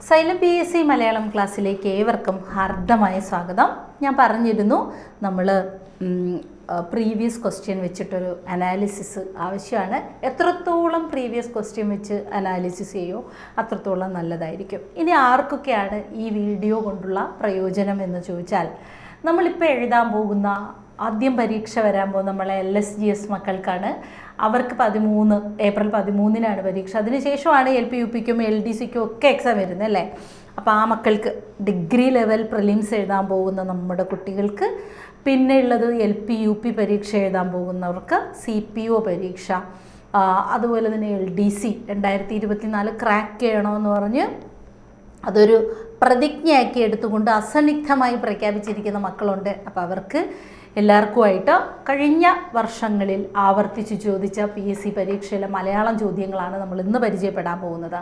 Xylem PSC Malayalam ക്ലാസ്സിലേക്ക് ഏവർക്കും ഹാർദമായ സ്വാഗതം. ഞാൻ പറഞ്ഞിരുന്നു നമ്മൾ പ്രീവിയസ് ക്വസ്റ്റ്യൻ വെച്ചിട്ടൊരു അനാലിസിസ് ആവശ്യമാണ്. എത്രത്തോളം പ്രീവിയസ് ക്വസ്റ്റ്യൻ വെച്ച് അനാലിസിസ് ചെയ്യോ അത്രത്തോളം നല്ലതായിരിക്കും. ഇനി ആർക്കൊക്കെയാണ് ഈ വീഡിയോ കൊണ്ടുള്ള പ്രയോജനം എന്ന് ചോദിച്ചാൽ, നമ്മളിപ്പോൾ എഴുതാൻ പോകുന്ന ആദ്യം പരീക്ഷ വരാൻ പോകുന്ന നമ്മളെ LSGS മക്കൾക്കാണ്. അവർക്ക് ഏപ്രിൽ 13-നാണ് പരീക്ഷ. അതിനുശേഷമാണ് LP UPക്കും LDCക്കും ഒക്കെ എക്സാം വരുന്നത് അല്ലേ. അപ്പോൾ ആ മക്കൾക്ക് ഡിഗ്രി ലെവൽ പ്രിലിംസ് എഴുതാൻ പോകുന്ന നമ്മുടെ കുട്ടികൾക്ക്, പിന്നെ ഉള്ളത് LP UP പരീക്ഷ എഴുതാൻ പോകുന്നവർക്ക് CPO പരീക്ഷ, അതുപോലെ തന്നെ LDC 2024 ക്രാക്ക് ചെയ്യണമെന്ന് പറഞ്ഞ് അതൊരു പ്രതിജ്ഞയാക്കി എടുത്തുകൊണ്ട് അസന്നിഗ്ധമായി പ്രഖ്യാപിച്ചിരിക്കുന്ന മക്കളുണ്ട്. അപ്പോൾ എല്ലാവർക്കുമായിട്ട് കഴിഞ്ഞ വർഷങ്ങളിൽ ആവർത്തിച്ച് ചോദിച്ച PSC പരീക്ഷയിലെ മലയാളം ചോദ്യങ്ങളാണ് നമ്മൾ ഇന്ന് പരിചയപ്പെടാൻ പോകുന്നത്.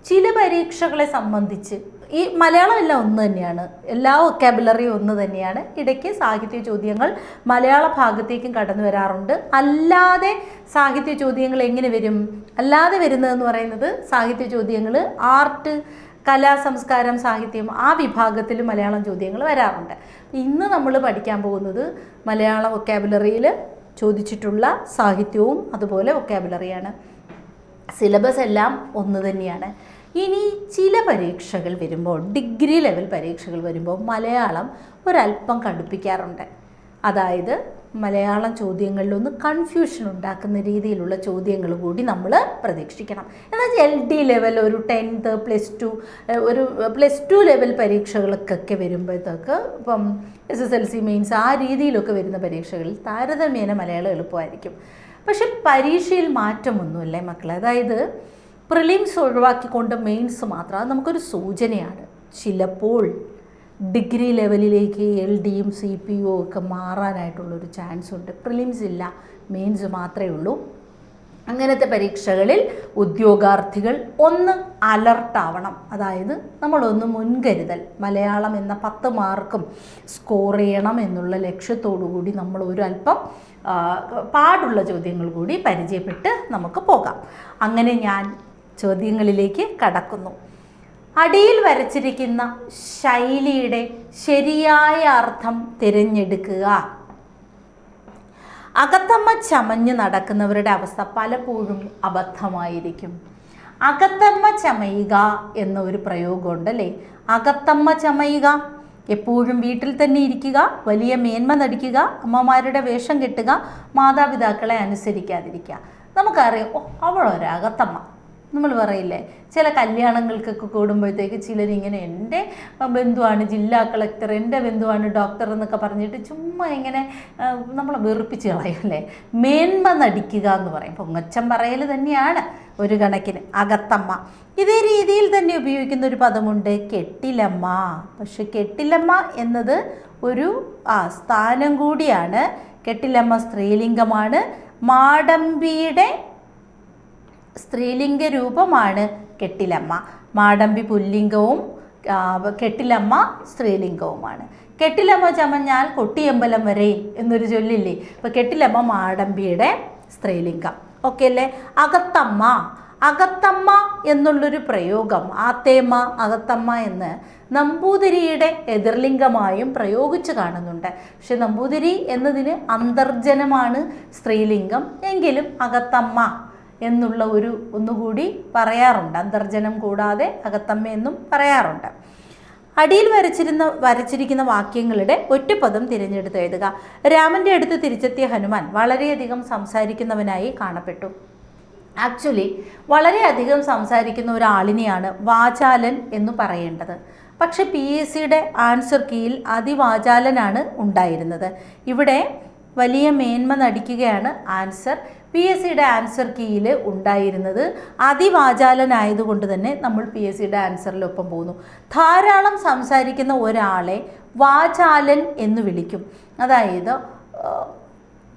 ചില പരീക്ഷകളെ സംബന്ധിച്ച് ഈ മലയാളം എല്ലാം ഒന്ന് തന്നെയാണ്, എല്ലാ വൊക്കാബുലറിയും ഒന്ന് തന്നെയാണ്. ഇടയ്ക്ക് സാഹിത്യ ചോദ്യങ്ങൾ മലയാള ഭാഗത്തേക്കും കടന്നു വരാറുണ്ട്. അല്ലാതെ സാഹിത്യ ചോദ്യങ്ങൾ എങ്ങനെ വരും? അല്ലാതെ വരുന്നതെന്ന് പറയുന്നത് സാഹിത്യ ചോദ്യങ്ങൾ ആർട്ട്, കലാ, സംസ്കാരം, സാഹിത്യം ആ വിഭാഗത്തിൽ മലയാളം ചോദ്യങ്ങൾ വരാറുണ്ട്. ഇന്ന് നമ്മൾ പഠിക്കാൻ പോകുന്നത് മലയാള വൊക്കാബുലറിയിൽ ചോദിച്ചിട്ടുള്ള സാഹിത്യവും അതുപോലെ വൊക്കാബുലറിയാണ്. സിലബസ് എല്ലാം ഒന്ന് തന്നെയാണ്. ഇനി ചില പരീക്ഷകൾ വരുമ്പോൾ, ഡിഗ്രി ലെവൽ പരീക്ഷകൾ വരുമ്പോൾ മലയാളം ഒരല്പം കടുപ്പിക്കാറുണ്ട്. അതായത് മലയാളം ചോദ്യങ്ങളിലൊന്ന് കൺഫ്യൂഷൻ ഉണ്ടാക്കുന്ന രീതിയിലുള്ള ചോദ്യങ്ങൾ കൂടി നമ്മൾ പ്രതീക്ഷിക്കണം. എന്നാൽ LD ലെവൽ, ഒരു 10th +2 ലെവൽ പരീക്ഷകൾക്കൊക്കെ വരുമ്പോഴത്തേക്ക്, ഇപ്പം SSLC മെയിൻസ് ആ രീതിയിലൊക്കെ വരുന്ന പരീക്ഷകളിൽ താരതമ്യേന മലയാളം എളുപ്പമായിരിക്കും. പക്ഷെ പരീക്ഷയിൽ മാറ്റമൊന്നുമില്ലേ മക്കളെ. അതായത് പ്രിലിംസ് ഒഴിവാക്കിക്കൊണ്ട് മെയിൻസ് മാത്രം, അത് നമുക്കൊരു സൂചനയാണ്. ചിലപ്പോൾ ഡിഗ്രി ലെവലിലേക്ക് LDയും CPO ഒക്കെ മാറാനായിട്ടുള്ളൊരു ചാൻസ് ഉണ്ട്. പ്രിലിംസ് ഇല്ല, മെയിൻസ് മാത്രമേ ഉള്ളൂ. അങ്ങനത്തെ പരീക്ഷകളിൽ ഉദ്യോഗാർത്ഥികൾ ഒന്ന് അലർട്ടാവണം. അതായത് നമ്മളൊന്ന് മുൻകരുതൽ, മലയാളം എന്ന 10 മാർക്കും സ്കോർ ചെയ്യണം എന്നുള്ള ലക്ഷ്യത്തോടു കൂടി നമ്മൾ ഒരല്പം പാടുള്ള ചോദ്യങ്ങൾ കൂടി പരിചയപ്പെട്ട് നമുക്ക് പോകാം. അങ്ങനെ ഞാൻ ചോദ്യങ്ങളിലേക്ക് കടക്കുന്നു. അടിയിൽ വരച്ചിരിക്കുന്ന ശൈലിയുടെ ശരിയായ അർത്ഥം തിരഞ്ഞെടുക്കുക. അകത്തമ്മ ചമഞ്ഞ് നടക്കുന്നവരുടെ അവസ്ഥ പലപ്പോഴും അബദ്ധമായിരിക്കും. അകത്തമ്മ ചമയുക എന്ന ഒരു പ്രയോഗമുണ്ട് അല്ലേ. അകത്തമ്മ ചമയുക, എപ്പോഴും വീട്ടിൽ തന്നെ ഇരിക്കുക, വലിയ മേന്മ നടിക്കുക, അമ്മമാരുടെ വേഷം കെട്ടുക, മാതാപിതാക്കളെ അനുസരിക്കാതിരിക്കുക. നമുക്കറിയാം, അവളൊരകത്തമ്മ നമ്മൾ പറയില്ലേ. ചില കല്യാണങ്ങൾക്കൊക്കെ കൂടുമ്പോഴത്തേക്ക് ചിലരിങ്ങനെ എൻ്റെ ബന്ധുവാണ് ജില്ലാ കളക്ടർ, എൻ്റെ ബന്ധുവാണ് ഡോക്ടർ എന്നൊക്കെ പറഞ്ഞിട്ട് ചുമ്മാ ഇങ്ങനെ നമ്മളെ വെറുപ്പിച്ച് കളയും അല്ലേ. മേന്മ നടിക്കുക എന്ന് പറയും. പൊങ്ങച്ചം പറയൽ തന്നെയാണ് ഒരു കണക്കിന് അകത്തമ്മ. ഇതേ രീതിയിൽ തന്നെ ഉപയോഗിക്കുന്ന ഒരു പദമുണ്ട്, കെട്ടിലമ്മ. പക്ഷെ കെട്ടിലമ്മ എന്നത് ഒരു സ്ഥാനം കൂടിയാണ്. കെട്ടിലമ്മ സ്ത്രീലിംഗമാണ്. മാടമ്പിയുടെ സ്ത്രീലിംഗ രൂപമാണ് കെട്ടിലമ്മ. മാടമ്പി പുല്ലിംഗവും കെട്ടിലമ്മ സ്ത്രീലിംഗവുമാണ്. കെട്ടിലമ്മ ചമഞ്ഞാൽ കൊട്ടിയമ്പലം വരെ എന്നൊരു ചൊല്ലില്ലേ. അപ്പോൾ കെട്ടിലമ്മ മാടമ്പിയുടെ സ്ത്രീലിംഗം. ഓക്കെ അല്ലേ. അകത്തമ്മ, അകത്തമ്മ എന്നുള്ളൊരു പ്രയോഗം, ആത്തേമ്മ, അകത്തമ്മ എന്ന് നമ്പൂതിരിയുടെ എതിർലിംഗമായും പ്രയോഗിച്ച് കാണുന്നുണ്ട്. പക്ഷെ നമ്പൂതിരി എന്നതിന് അന്തർജനമാണ് സ്ത്രീലിംഗം. എങ്കിലും അകത്തമ്മ എന്നുള്ള ഒന്നുകൂടി പറയാറുണ്ട്. അന്തർജനം കൂടാതെ അകത്തമ്മ എന്നും പറയാറുണ്ട്. അടിയിൽ വരച്ചിരിക്കുന്ന വാക്യങ്ങളുടെ ഒറ്റപ്പദം തിരഞ്ഞെടുത്ത് എഴുതുക. രാമൻ്റെ അടുത്ത് തിരിച്ചെത്തിയ ഹനുമാൻ വളരെയധികം സംസാരിക്കുന്നവനായി കാണപ്പെട്ടു. ആക്ച്വലി വളരെയധികം സംസാരിക്കുന്ന ഒരാളിനെയാണ് വാചാലൻ എന്ന് പറയേണ്ടത്. പക്ഷെ PSCയുടെ ആൻസർ കീയിൽ അതിവാചാലനാണ് ഉണ്ടായിരുന്നത്. ഇവിടെ വലിയ മേന്മ നടിക്കുകയാണ് ആൻസർ. PSCയുടെ ആൻസർ കീയിൽ ഉണ്ടായിരുന്നത് അതിവാചാലനായതുകൊണ്ട് തന്നെ നമ്മൾ PSCയുടെ ആൻസറിലൊപ്പം പോകുന്നു. ധാരാളം സംസാരിക്കുന്ന ഒരാളെ വാചാലൻ എന്ന് വിളിക്കും. അതായത്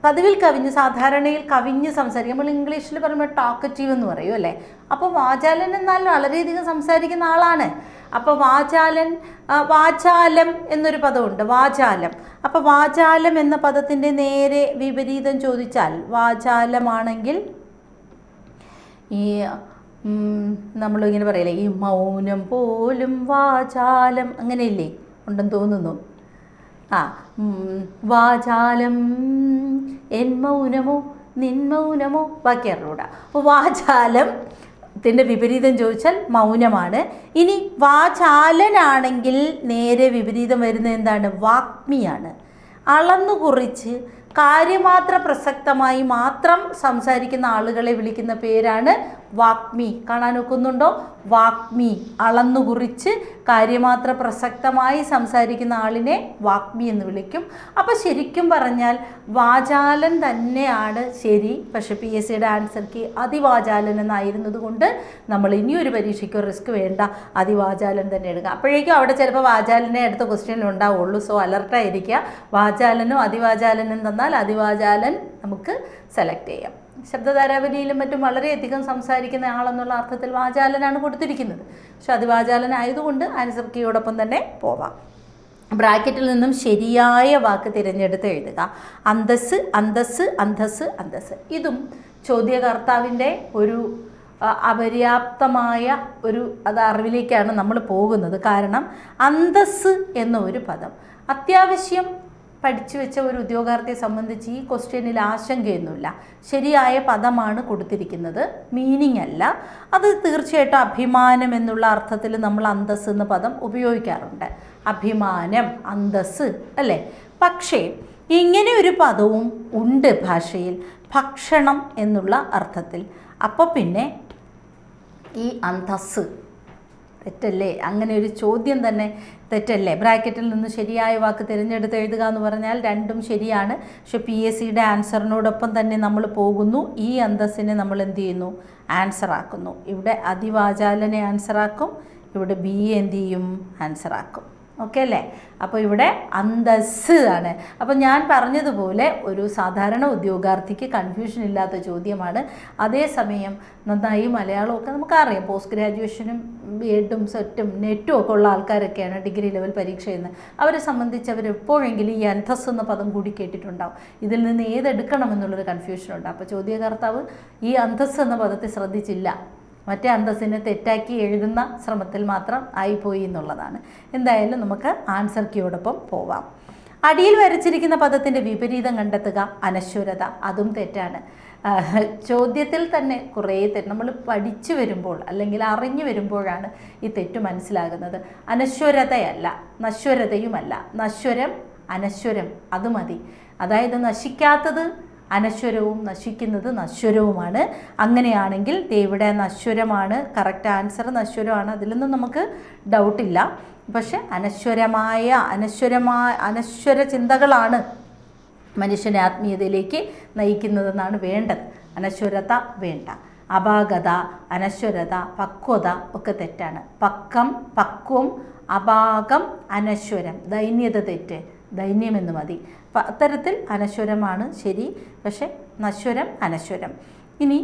പതിവിൽ കവിഞ്ഞ്, സാധാരണയിൽ കവിഞ്ഞ് സംസാരിക്കും. നമ്മൾ ഇംഗ്ലീഷിൽ പറയുമ്പോൾ ടോക്കറ്റീവ് എന്ന് പറയും അല്ലേ. അപ്പോൾ വാചാലൻ എന്നാൽ വളരെയധികം സംസാരിക്കുന്ന ആളാണ്. അപ്പോൾ വാചാലം എന്നൊരു പദമുണ്ട്, വാചാലം. അപ്പോൾ വാചാലം എന്ന പദത്തിൻ്റെ നേരെ വിപരീതം ചോദിച്ചാൽ, വാചാലമാണെങ്കിൽ ഈ നമ്മളിങ്ങനെ പറയില്ലേ, ഈ മൗനം പോലും വാചാലം, അങ്ങനെയില്ലേ, ഉണ്ടെന്ന് തോന്നുന്നു. വാചാലം എൻ മൗനമോ നിൻ മൗനമോ, ബാക്കി അറിഞ്ഞൂടാ. അപ്പോൾ വാചാലത്തിൻ്റെ വിപരീതം ചോദിച്ചാൽ മൗനമാണ്. ഇനി വാചാലനാണെങ്കിൽ നേരെ വിപരീതം വരുന്നത് എന്താണ്? വാഗ്മിയാണ്. അളന്നു കുറിച്ച് കാര്യമാത്ര പ്രസക്തമായി മാത്രം സംസാരിക്കുന്ന ആളുകളെ വിളിക്കുന്ന പേരാണ് വാഗ്മി. കാണാൻ ഒക്കുന്നുണ്ടോ? വാഗ്മി. അളന്നു കുറിച്ച് കാര്യമാത്ര പ്രസക്തമായി സംസാരിക്കുന്ന ആളിനെ വാഗ്മി എന്ന് വിളിക്കും. അപ്പോൾ ശരിക്കും പറഞ്ഞാൽ വാചാലൻ തന്നെയാണ് ശരി. പക്ഷെ PSCയുടെ ആൻസർ കീ അതിവാചാലൻ എന്നായിരുന്നത് കൊണ്ട് നമ്മൾ ഇനിയൊരു പരീക്ഷയ്ക്കോ റിസ്ക് വേണ്ട, അതിവാചാലൻ തന്നെ എടുക്കുക. അപ്പോഴേക്കും അവിടെ ചിലപ്പോൾ വാചാലനെ അടുത്ത ക്വസ്റ്റ്യനിൽ ഉണ്ടാവുള്ളൂ. സോ അലർട്ടായിരിക്കുക. വാചാലനോ അതിവാചാലനും തന്നാൽ അതിവാചാലൻ നമുക്ക് സെലക്ട് ചെയ്യാം. ശബ്ദധാരാവലിയിലും മറ്റും വളരെയധികം സംസാരിക്കുന്ന ആളെന്നുള്ള അർത്ഥത്തിൽ വാചാലനാണ് കൊടുത്തിരിക്കുന്നത്. പക്ഷെ അതിവാചാലനായതുകൊണ്ട് ആൻസർ കീയോടൊപ്പം തന്നെ പോവാം. ബ്രാക്കറ്റിൽ നിന്നും ശരിയായ വാക്ക് തിരഞ്ഞെടുത്ത് എഴുതുക. അന്തസ്, അന്തസ്, അന്തസ്, അന്തസ്. ഇതും ചോദ്യകർത്താവിൻ്റെ ഒരു അപര്യാപ്തമായ ഒരു അറിവിലേക്കാണ് നമ്മൾ പോകുന്നത്. കാരണം അന്തസ് എന്ന ഒരു പദം അത്യാവശ്യം പഠിച്ചു വെച്ച ഒരു ഉദ്യോഗാർത്ഥിയെ സംബന്ധിച്ച് ഈ ക്വസ്റ്റ്യനിൽ ആശങ്കയൊന്നുമില്ല. ശരിയായ പദമാണ് കൊടുത്തിരിക്കുന്നത്, മീനിങ് അല്ല. അത് തീർച്ചയായിട്ടും അഭിമാനം എന്നുള്ള അർത്ഥത്തിൽ നമ്മൾ അന്തസ് എന്ന പദം ഉപയോഗിക്കാറുണ്ട്. അഭിമാനം, അന്തസ് അല്ലേ. പക്ഷേ ഇങ്ങനെ ഒരു പദവും ഉണ്ട് ഭാഷയിൽ, ഭക്ഷണം എന്നുള്ള അർത്ഥത്തിൽ. അപ്പോൾ പിന്നെ ഈ അന്തസ് തെറ്റല്ലേ? അങ്ങനെ ഒരു ചോദ്യം തന്നെ തെറ്റല്ലേ? ബ്രാക്കറ്റിൽ നിന്ന് ശരിയായ വാക്ക് തിരഞ്ഞെടുത്ത് എഴുതുക എന്ന് പറഞ്ഞാൽ രണ്ടും ശരിയാണ്. പക്ഷെ PSCയുടെ ആൻസറിനോടൊപ്പം തന്നെ നമ്മൾ പോകുന്നു. ഈ അന്തസ്സിനെ നമ്മൾ എന്ത് ചെയ്യുന്നു? ആൻസർ ആക്കുന്നു. ഇവിടെ അതിവാചാലനെ ആൻസറാക്കും, ഇവിടെ B എന്ത് ചെയ്യും? ആൻസറാക്കും. ഓക്കെ അല്ലേ? അപ്പോൾ ഇവിടെ അന്തസ് ആണ്. അപ്പോൾ ഞാൻ പറഞ്ഞതുപോലെ ഒരു സാധാരണ ഉദ്യോഗാർത്ഥിക്ക് കൺഫ്യൂഷൻ ഇല്ലാത്ത ചോദ്യമാണ്. അതേസമയം നന്നായി മലയാളമൊക്കെ നമുക്കറിയാം. പോസ്റ്റ് ഗ്രാജുവേഷനും B.Edും സെറ്റും നെറ്റും ഒക്കെ ഉള്ള ആൾക്കാരൊക്കെയാണ് ഡിഗ്രി ലെവൽ പരീക്ഷ ചെയ്യുന്നത്. അവരെ സംബന്ധിച്ച് അവരെപ്പോഴെങ്കിലും ഈ അന്തസ് എന്ന പദം കൂടി കേട്ടിട്ടുണ്ടാവും. ഇതിൽ നിന്ന് ഏതെടുക്കണം എന്നുള്ളൊരു കൺഫ്യൂഷനുണ്ട്. അപ്പോൾ ചോദ്യകർത്താവ് ഈ അന്തസ് എന്ന പദത്തെ ശ്രദ്ധിച്ചില്ല, മറ്റേ അന്തസ്സിനെ തെറ്റാക്കി എഴുതുന്ന ശ്രമത്തിൽ മാത്രം ആയിപ്പോയി എന്നുള്ളതാണ്. എന്തായാലും നമുക്ക് ആൻസർ കീയോടൊപ്പം പോവാം. അടിയിൽ വരച്ചിരിക്കുന്ന പദത്തിൻ്റെ വിപരീതം കണ്ടെത്തുക. അനശ്വരത. അതും തെറ്റാണ്. ചോദ്യത്തിൽ തന്നെ കുറേ തെറ്റ് നമ്മൾ പഠിച്ചു വരുമ്പോൾ അല്ലെങ്കിൽ അറിഞ്ഞു വരുമ്പോഴാണ് ഈ തെറ്റ് മനസ്സിലാകുന്നത്. അനശ്വരതയല്ല, നശ്വരതയുമല്ല. നശ്വരം, അനശ്വരം അത് മതി. അതായത് നശിക്കാത്തത് അനശ്വരവും നശിക്കുന്നത് നശ്വരവുമാണ്. അങ്ങനെയാണെങ്കിൽ ഇവിടെ നശ്വരമാണ് കറക്റ്റ് ആൻസർ. നശ്വരമാണ്, അതിലൊന്നും നമുക്ക് ഡൗട്ടില്ല. പക്ഷെ അനശ്വര ചിന്തകളാണ് മനുഷ്യനെ ആത്മീയതയിലേക്ക് നയിക്കുന്നതെന്നാണ് വേണ്ടത്. അനശ്വരത വേണ്ട. അപാകത, അനശ്വരത, പക്വത ഒക്കെ തെറ്റാണ്. പക്കം, പക്വം, അപാകം, അനശ്വരം. ദൈന്യത തെറ്റ്, ദൈന്യമെന്ന് മതി. അത്തരത്തിൽ അനശ്വരമാണ് ശരി. പക്ഷെ നശ്വരം, അനശ്വരം. ഇനി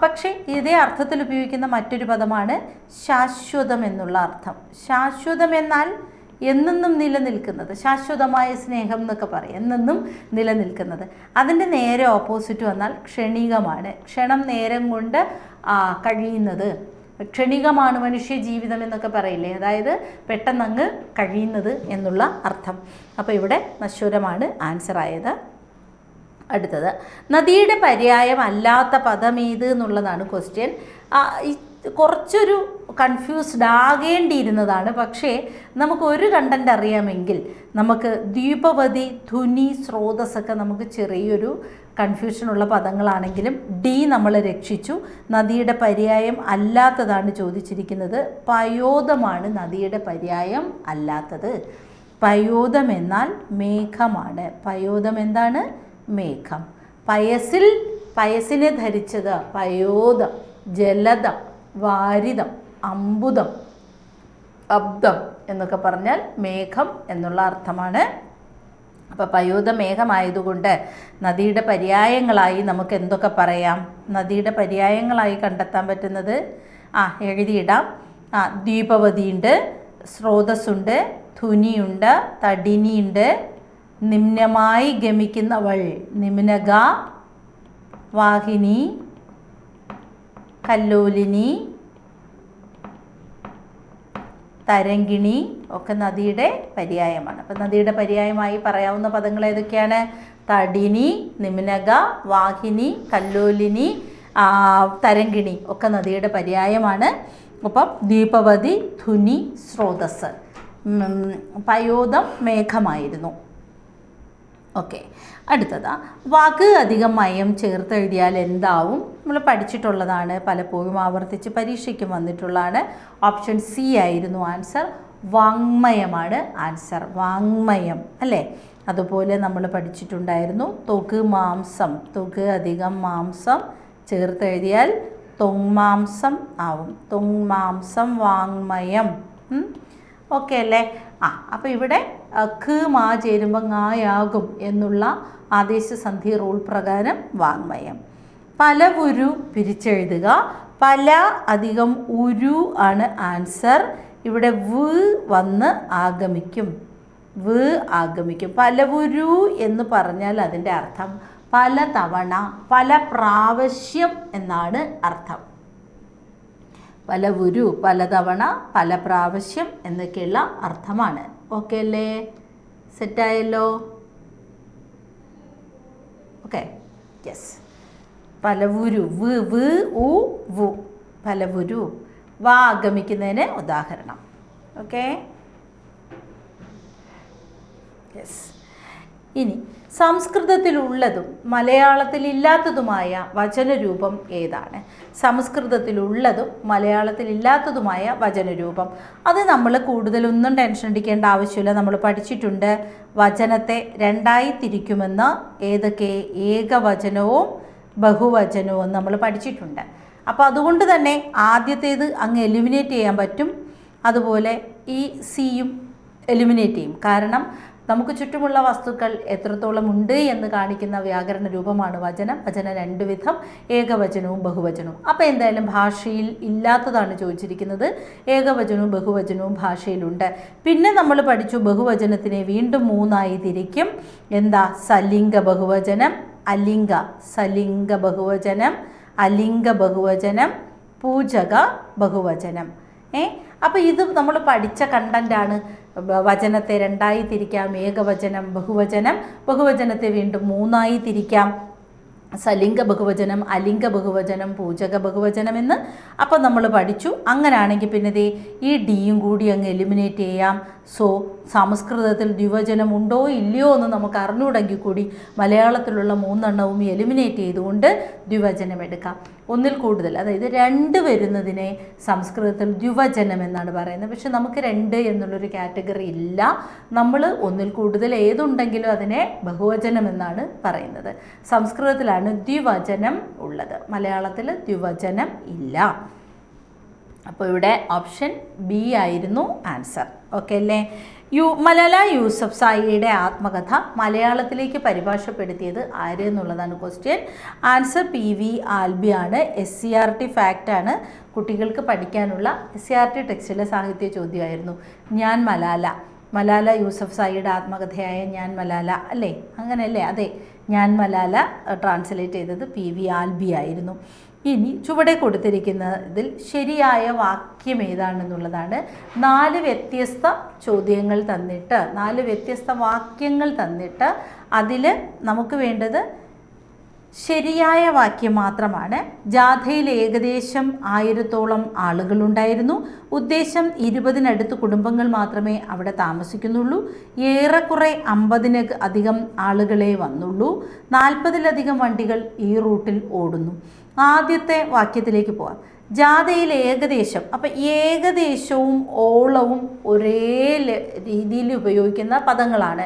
പക്ഷേ ഇതേ അർത്ഥത്തിൽ ഉപയോഗിക്കുന്ന മറ്റൊരു പദമാണ് ശാശ്വതം എന്നുള്ള അർത്ഥം. ശാശ്വതം എന്നാൽ എന്നെന്നും നിലനിൽക്കുന്നത്, ശാശ്വതമായ സ്നേഹം എന്നൊക്കെ പറയും, എന്നെന്നും നിലനിൽക്കുന്നത്. അതിൻ്റെ നേരെ ഓപ്പോസിറ്റ് വന്നാൽ ക്ഷണികമാണ്. ക്ഷണം നേരം കൊണ്ട് കഴിയുന്നത്, ക്ഷണികമാണ് മനുഷ്യ ജീവിതം എന്നൊക്കെ പറയില്ലേ, അതായത് പെട്ടെന്നങ്ങ് കഴിയുന്നത് എന്നുള്ള അർത്ഥം. അപ്പോൾ ഇവിടെ നശ്വരമാണ് ആൻസറായത്. അടുത്തത് നദിയുടെ പര്യായം അല്ലാത്ത പദമേത് എന്നുള്ളതാണ് ക്വസ്റ്റ്യൻ. കുറച്ചൊരു കൺഫ്യൂസ്ഡ് ആകേണ്ടിയിരുന്നതാണ്. പക്ഷേ നമുക്കൊരു കണ്ടൻറ്റ് അറിയാമെങ്കിൽ നമുക്ക് ദ്വീപവതി, ധുനി, സ്രോതസ്സൊക്കെ നമുക്ക് ചെറിയൊരു കൺഫ്യൂഷനുള്ള പദങ്ങളാണെങ്കിലും D നമ്മൾ രക്ഷിച്ചു. നദിയുടെ പര്യായം അല്ലാത്തതാണ് ചോദിച്ചിരിക്കുന്നത്. പയോദമാണ് നദിയുടെ പര്യായം അല്ലാത്തത്. പയോദം എന്നാൽ മേഘമാണ്. പയോദം എന്താണ്? മേഘം. പയസിനെ ധരിച്ചത് പയോദം. ജലദം, വാരിദം, അമ്പുദം, അബ്ദം എന്നൊക്കെ പറഞ്ഞാൽ മേഘം എന്നുള്ള അർത്ഥമാണ്. അപ്പോൾ പയോദ മേഘമായതുകൊണ്ട് നദിയുടെ പര്യായങ്ങളായി നമുക്ക് എന്തൊക്കെ പറയാം? നദിയുടെ പര്യായങ്ങളായി കണ്ടെത്താൻ പറ്റുന്നത് എഴുതിയിടാം. ദ്വീപവതിയുണ്ട്, സ്രോതസ്സുണ്ട്, ധുനിയുണ്ട്, തടിനിയുണ്ട്, നിമ്നമായി ഗമിക്കുന്നവൾ നിമ്നക, വാഹിനി, കല്ലോലിനി, തരങ്കിണി ഒക്കെ നദിയുടെ പര്യായമാണ്. അപ്പം നദിയുടെ പര്യായമായി പറയാവുന്ന പദങ്ങൾ ഏതൊക്കെയാണ്? തടിനി, നിമ്നക, വാഹിനി, കല്ലോലിനി, തരങ്കിണി ഒക്കെ നദിയുടെ പര്യായമാണ്. അപ്പം ദീപവതി, ധുനി, സ്രോതസ്. പയോദം മേഘമായിരുന്നു. ഓക്കെ, അടുത്തതാ വാക്ക് അധികം മയം ചേർത്തെഴുതിയാൽ എന്താവും? നമ്മൾ പഠിച്ചിട്ടുള്ളതാണ്, പലപ്പോഴും ആവർത്തിച്ച് പരീക്ഷയ്ക്ക് വന്നിട്ടുള്ളതാണ്. ഓപ്ഷൻ സി ആയിരുന്നു ആൻസർ. വാങ്മയമാണ് ആൻസർ. വാങ്മയം അല്ലേ? അതുപോലെ നമ്മൾ പഠിച്ചിട്ടുണ്ടായിരുന്നു തൊക് മാംസം. തൊക് അധികം മാംസം ചേർത്തെഴുതിയാൽ തൊങ്മാംസം ആവും. തൊങ്മാംസം വാങ്മയം. ഓക്കെ അല്ലേ? അപ്പോൾ ഇവിടെ ഖ് മാ ചേരുമ്പോൾ ങ്ങായാകും എന്നുള്ള ആദേശസന്ധി റൂൾ പ്രകാരം വാങ്മയം. പലവുരു പിരിച്ചെഴുതുക. പല അധികം ഉരു ആണ് ആൻസർ. ഇവിടെ വ് വന്ന് ആഗമിക്കും. വ് ആഗമിക്കും. പലവുരു എന്ന് പറഞ്ഞാൽ അതിൻ്റെ അർത്ഥം പല തവണ, പല പ്രാവശ്യം എന്നാണ് അർത്ഥം. പലവുരു, പലതവണ, പല പ്രാവശ്യം എന്നൊക്കെയുള്ള അർത്ഥമാണ്. ഓക്കെ അല്ലേ? സെറ്റായല്ലോ? Okay, yes. പലവുരു, വ് വ് ഉ വു, പലവുരു. വാ ആഗമിക്കുന്നതിന് ഉദാഹരണം. Okay, yes. ഇനി സംസ്കൃതത്തിലുള്ളതും മലയാളത്തിലില്ലാത്തതുമായ വചനരൂപം ഏതാണ്? സംസ്കൃതത്തിലുള്ളതും മലയാളത്തിലില്ലാത്തതുമായ വചനരൂപം. അത് നമ്മൾ കൂടുതലൊന്നും ടെൻഷൻ അടിക്കേണ്ട ആവശ്യമില്ല. നമ്മൾ പഠിച്ചിട്ടുണ്ട് വചനത്തെ രണ്ടായി തിരിക്കുമെന്ന്. ഏതൊക്കെ? ഏകവചനവും ബഹുവചനവും നമ്മൾ പഠിച്ചിട്ടുണ്ട്. അപ്പോൾ അതുകൊണ്ട് തന്നെ ആദ്യത്തേത് അങ്ങ് എലിമിനേറ്റ് ചെയ്യാൻ പറ്റും. അതുപോലെ ഈ സിയും എലിമിനേറ്റ് ചെയ്യും. കാരണം നമുക്ക് ചുറ്റുമുള്ള വസ്തുക്കൾ എത്രത്തോളം ഉണ്ട് എന്ന് കാണിക്കുന്ന വ്യാകരണ രൂപമാണ് വചനം. വചനം രണ്ട് വിധം, ഏകവചനവും ബഹുവചനവും. അപ്പോൾ എന്തായാലും ഭാഷയിൽ ഇല്ലാത്തതാണ് ചോദിച്ചിരിക്കുന്നത്. ഏകവചനവും ബഹുവചനവും ഭാഷയിലുണ്ട്. പിന്നെ നമ്മൾ പഠിച്ചു ബഹുവചനത്തിനെ വീണ്ടും മൂന്നായി തിരിക്കും. എന്താ? സലിംഗ ബഹുവചനം, അലിംഗ. സലിംഗ ബഹുവചനം, അലിംഗ ബഹുവചനം, പൂജക ബഹുവചനം. അപ്പോൾ ഇത് നമ്മൾ പഠിച്ച കണ്ടൻ്റാണ്. വചനത്തെ രണ്ടായി തിരിക്കാം, ഏകവചനം, ബഹുവചനം. ബഹുവചനത്തെ വീണ്ടും മൂന്നായി തിരിക്കാം, സലിംഗ ബഹുവചനം, അലിംഗ ബഹുവചനം, പൂജക ബഹുവചനം എന്ന്. അപ്പം നമ്മൾ പഠിച്ചു. അങ്ങനെയാണെങ്കിൽ പിന്നെ ദേ ഈ ഡിയും കൂടി അങ്ങ് എലിമിനേറ്റ് ചെയ്യാം. സോ സംസ്കൃതത്തിൽ ദ്വിവചനം ഉണ്ടോ ഇല്ലയോ എന്ന് നമുക്ക് അറിഞ്ഞുകൂടെങ്കിൽ കൂടി മലയാളത്തിലുള്ള മൂന്നെണ്ണവും എലിമിനേറ്റ് ചെയ്തുകൊണ്ട് ദ്വിവചനം എടുക്കാം. ഒന്നിൽ കൂടുതൽ, അതായത് രണ്ട് വരുന്നതിനെ സംസ്കൃതത്തിൽ ദ്വിവചനം എന്നാണ് പറയുന്നത്. പക്ഷെ നമുക്ക് രണ്ട് എന്നുള്ളൊരു കാറ്റഗറി ഇല്ല. നമ്മൾ ഒന്നിൽ കൂടുതൽ ഏതുണ്ടെങ്കിലും അതിനെ ബഹുവചനം എന്നാണ് പറയുന്നത്. സംസ്കൃതത്തിലാണ് ദ്വിവചനം ഉള്ളത്, മലയാളത്തിൽ ദ്വിവചനം ഇല്ല. അപ്പോൾ ഇവിടെ ഓപ്ഷൻ ബി ആയിരുന്നു ആൻസർ. ഓക്കെ അല്ലേ? മലാല യൂസഫ്സായിയുടെ ആത്മകഥ മലയാളത്തിലേക്ക് പരിഭാഷപ്പെടുത്തിയത് ആര് എന്നുള്ളതാണ് ക്വസ്റ്റ്യൻ. ആൻസർ PV ആൽബി ആണ്. SCERT ഫാക്റ്റാണ്, കുട്ടികൾക്ക് പഠിക്കാനുള്ള SCERT ടെക്സ്റ്റിലെ സാഹിത്യ ചോദ്യമായിരുന്നു. ഞാൻ മലാല, മലാല യൂസഫ്സായിയുടെ ആത്മകഥയായ ഞാൻ മലാല അല്ലേ? അങ്ങനെയല്ലേ? അതെ, ഞാൻ മലാല ട്രാൻസ്ലേറ്റ് ചെയ്തത് PV ആൽബി ആയിരുന്നു. ഇനി ചുവടെ കൊടുത്തിരിക്കുന്നതിൽ ശരിയായ വാക്യം ഏതാണെന്നുള്ളതാണ്. 4 വ്യത്യസ്ത ചോദ്യങ്ങൾ തന്നിട്ട്, 4 വ്യത്യസ്ത വാക്യങ്ങൾ തന്നിട്ട് അതിൽ നമുക്ക് വേണ്ടത് ശരിയായ വാക്യം മാത്രമാണ്. ജാഥയിൽ ഏകദേശം 1000-ഓളം ആളുകളുണ്ടായിരുന്നു. ഉദ്ദേശം 20-നടുത്ത് കുടുംബങ്ങൾ മാത്രമേ അവിടെ താമസിക്കുന്നുള്ളൂ. ഏറെക്കുറെ 50-ന് അധികം ആളുകളെ വന്നുള്ളൂ. 40-ലധികം വണ്ടികൾ ഈ റൂട്ടിൽ ഓടുന്നു. ആദ്യത്തെ വാക്യത്തിലേക്ക് പോവാം. ജാഥയിൽ ഏകദേശം, അപ്പം ഏകദേശവും ഓളവും ഒരേ രീതിയിൽ ഉപയോഗിക്കുന്ന പദങ്ങളാണ്.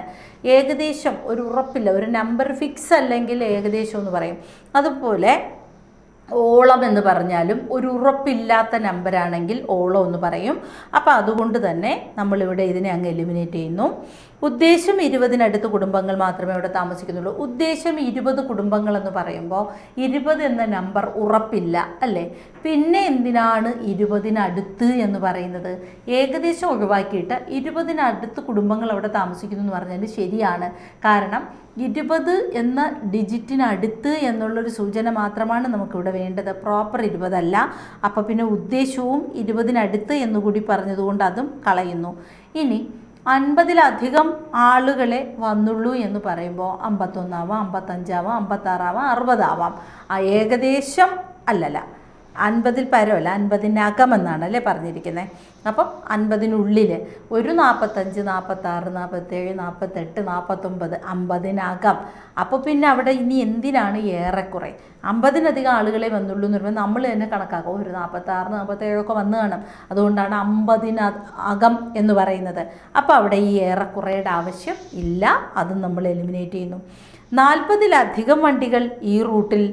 ഏകദേശം ഒരു ഉറപ്പില്ല, ഒരു നമ്പർ ഫിക്സ് അല്ലെങ്കിൽ ഏകദേശം എന്ന് പറയും. അതുപോലെ ഓളം എന്ന് പറഞ്ഞാലും ഒരു ഉറപ്പില്ലാത്ത നമ്പറാണെങ്കിൽ ഓളം എന്ന് പറയും. അപ്പോൾ അതുകൊണ്ട് തന്നെ നമ്മളിവിടെ ഇതിനെ അങ്ങ് എലിമിനേറ്റ് ചെയ്യുന്നു. ഉദ്ദേശം 20-നടുത്ത് കുടുംബങ്ങൾ മാത്രമേ അവിടെ താമസിക്കുന്നുള്ളൂ. ഉദ്ദേശം 20 കുടുംബങ്ങൾ എന്ന് പറയുമ്പോൾ 20 എന്ന നമ്പർ ഉറപ്പില്ല അല്ലേ? പിന്നെ എന്തിനാണ് 20-നടുത്ത് എന്ന് പറയുന്നത്? ഏകദേശം ഒഴിവാക്കിയിട്ട് 20-നടുത്ത് കുടുംബങ്ങൾ അവിടെ താമസിക്കുന്നു എന്ന് പറഞ്ഞാൽ ശരിയാണ്. കാരണം 20 എന്ന ഡിജിറ്റിനടുത്ത് എന്നുള്ളൊരു സൂചന മാത്രമാണ് നമുക്കിവിടെ വേണ്ടത്, പ്രോപ്പർ 20 അല്ല. അപ്പോൾ പിന്നെ ഉദ്ദേശവും 20-നടുത്ത് എന്നുകൂടി പറഞ്ഞതുകൊണ്ട് അതും കളയുന്നു. ഇനി 50-ലധികം ആളുകളെ വന്നുള്ളൂ എന്ന് പറയുമ്പോൾ 51 ആവാം, 55 ആവാം, 56 ആവാം, 60 ആവാം. ഏകദേശം അല്ലല്ല, 50-ൽ പരമല്ല, 50-നകം എന്നാണല്ലേ പറഞ്ഞിരിക്കുന്നത്. അപ്പം 50-നുള്ളിൽ ഒരു 45, 46, 47, 48, 49, 50-നകം. അപ്പോൾ പിന്നെ അവിടെ ഇനി എന്തിനാണ് ഏറെക്കുറെ? 50-ലധികം ആളുകളെ വന്നുള്ളൂ എന്ന് പറയുമ്പോൾ നമ്മൾ തന്നെ കണക്കാക്കും, ഒരു 46, 47 ഒക്കെ വന്നു കാണും. അതുകൊണ്ടാണ് 50-നകം എന്ന് പറയുന്നത്. അപ്പോൾ അവിടെ ഈ ഏറെക്കുറയുടെ ആവശ്യം ഇല്ല, അതും നമ്മൾ എലിമിനേറ്റ് ചെയ്യുന്നു. 40-ലധികം വണ്ടികൾ ഈ റൂട്ടിൽ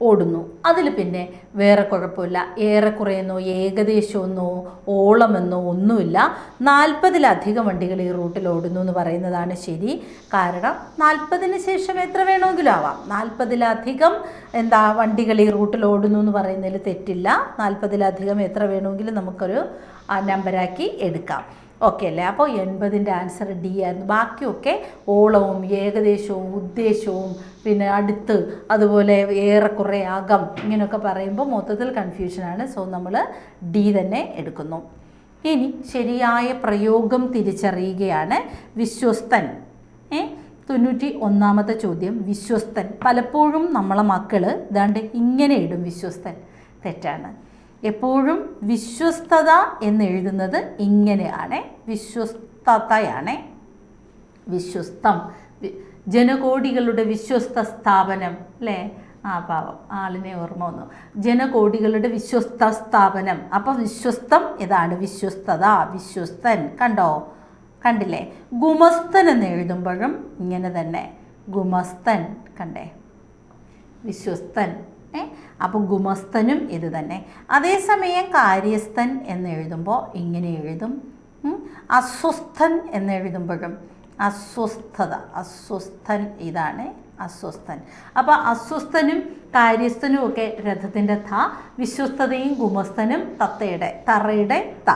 ഓടുന്നു. അതിൽ പിന്നെ വേറെ കുഴപ്പമില്ല, ഏറെക്കുറയെന്നോ ഏകദേശമെന്നോ ഓളമെന്നോ ഒന്നുമില്ല. 40-ലധികം വണ്ടികൾ ഈ റൂട്ടിൽ ഓടുന്നു എന്ന് പറയുന്നതാണ് ശരി. കാരണം 40-ന് ശേഷം എത്ര വേണമെങ്കിലും ആവാം. 40-ലധികം വണ്ടികൾ ഈ റൂട്ടിൽ ഓടുന്നു എന്ന് പറയുന്നതിൽ തെറ്റില്ല. 40-ലധികം എത്ര വേണമെങ്കിലും നമുക്കൊരു നമ്പറാക്കി എടുക്കാം. ഓക്കെ അല്ലേ? അപ്പോൾ 80-ൻ്റെ ആൻസർ ഡി ആയിരുന്നു. ബാക്കിയൊക്കെ ഓളവും ഏകദേശവും ഉദ്ദേശവും പിന്നെ അടുത്ത് അതുപോലെ ഏറെക്കുറെ അകം ഇങ്ങനെയൊക്കെ പറയുമ്പോൾ മൊത്തത്തിൽ കൺഫ്യൂഷനാണ്. സോ നമ്മൾ ഡി തന്നെ എടുക്കുന്നു. ഇനി ശരിയായ പ്രയോഗം തിരിച്ചറിയുകയാണ്. വിശ്വസ്തൻ. 91-ാമത്തെ ചോദ്യം വിശ്വസ്തൻ. പലപ്പോഴും നമ്മളെ മക്കൾ ഇതാണ്ട് ഇങ്ങനെ ഇടും വിശ്വസ്തൻ. തെറ്റാണ്. എപ്പോഴും വിശ്വസ്തത എന്നെഴുതുന്നത് ഇങ്ങനെയാണ്, വിശ്വസ്തതയാണ്. വിശ്വസ്തം, ജനകോടികളുടെ വിശ്വസ്ത സ്ഥാപനം അല്ലേ? പാവം ആളിനെ ഓർമ്മ വന്നു. ജനകോടികളുടെ വിശ്വസ്ത സ്ഥാപനം. അപ്പോൾ വിശ്വസ്തം ഇതാണ്, വിശ്വസ്തത, വിശ്വസ്തൻ. കണ്ടോ? കണ്ടില്ലേ? ഗുമസ്തൻ എന്ന് എഴുതുമ്പോഴും ഇങ്ങനെ തന്നെ, ഗുമസ്തൻ. കണ്ടേ? വിശ്വസ്തൻ. അപ്പോൾ ഗുമസ്തനും ഇത് തന്നെ. അതേസമയം കാര്യസ്ഥൻ എന്ന് എഴുതുമ്പോൾ ഇങ്ങനെ എഴുതും. അസ്വസ്ഥൻ എന്ന് എഴുതുമ്പോഴും അസ്വസ്ഥത, അസ്വസ്ഥൻ, ഇതാണ് അസ്വസ്ഥൻ. അപ്പോൾ അസ്വസ്ഥനും കാര്യസ്ഥനും ഒക്കെ രഥത്തിൻ്റെ ത, വിശ്വസ്തതയും ഗുമസ്തനും തറയുടെ ത.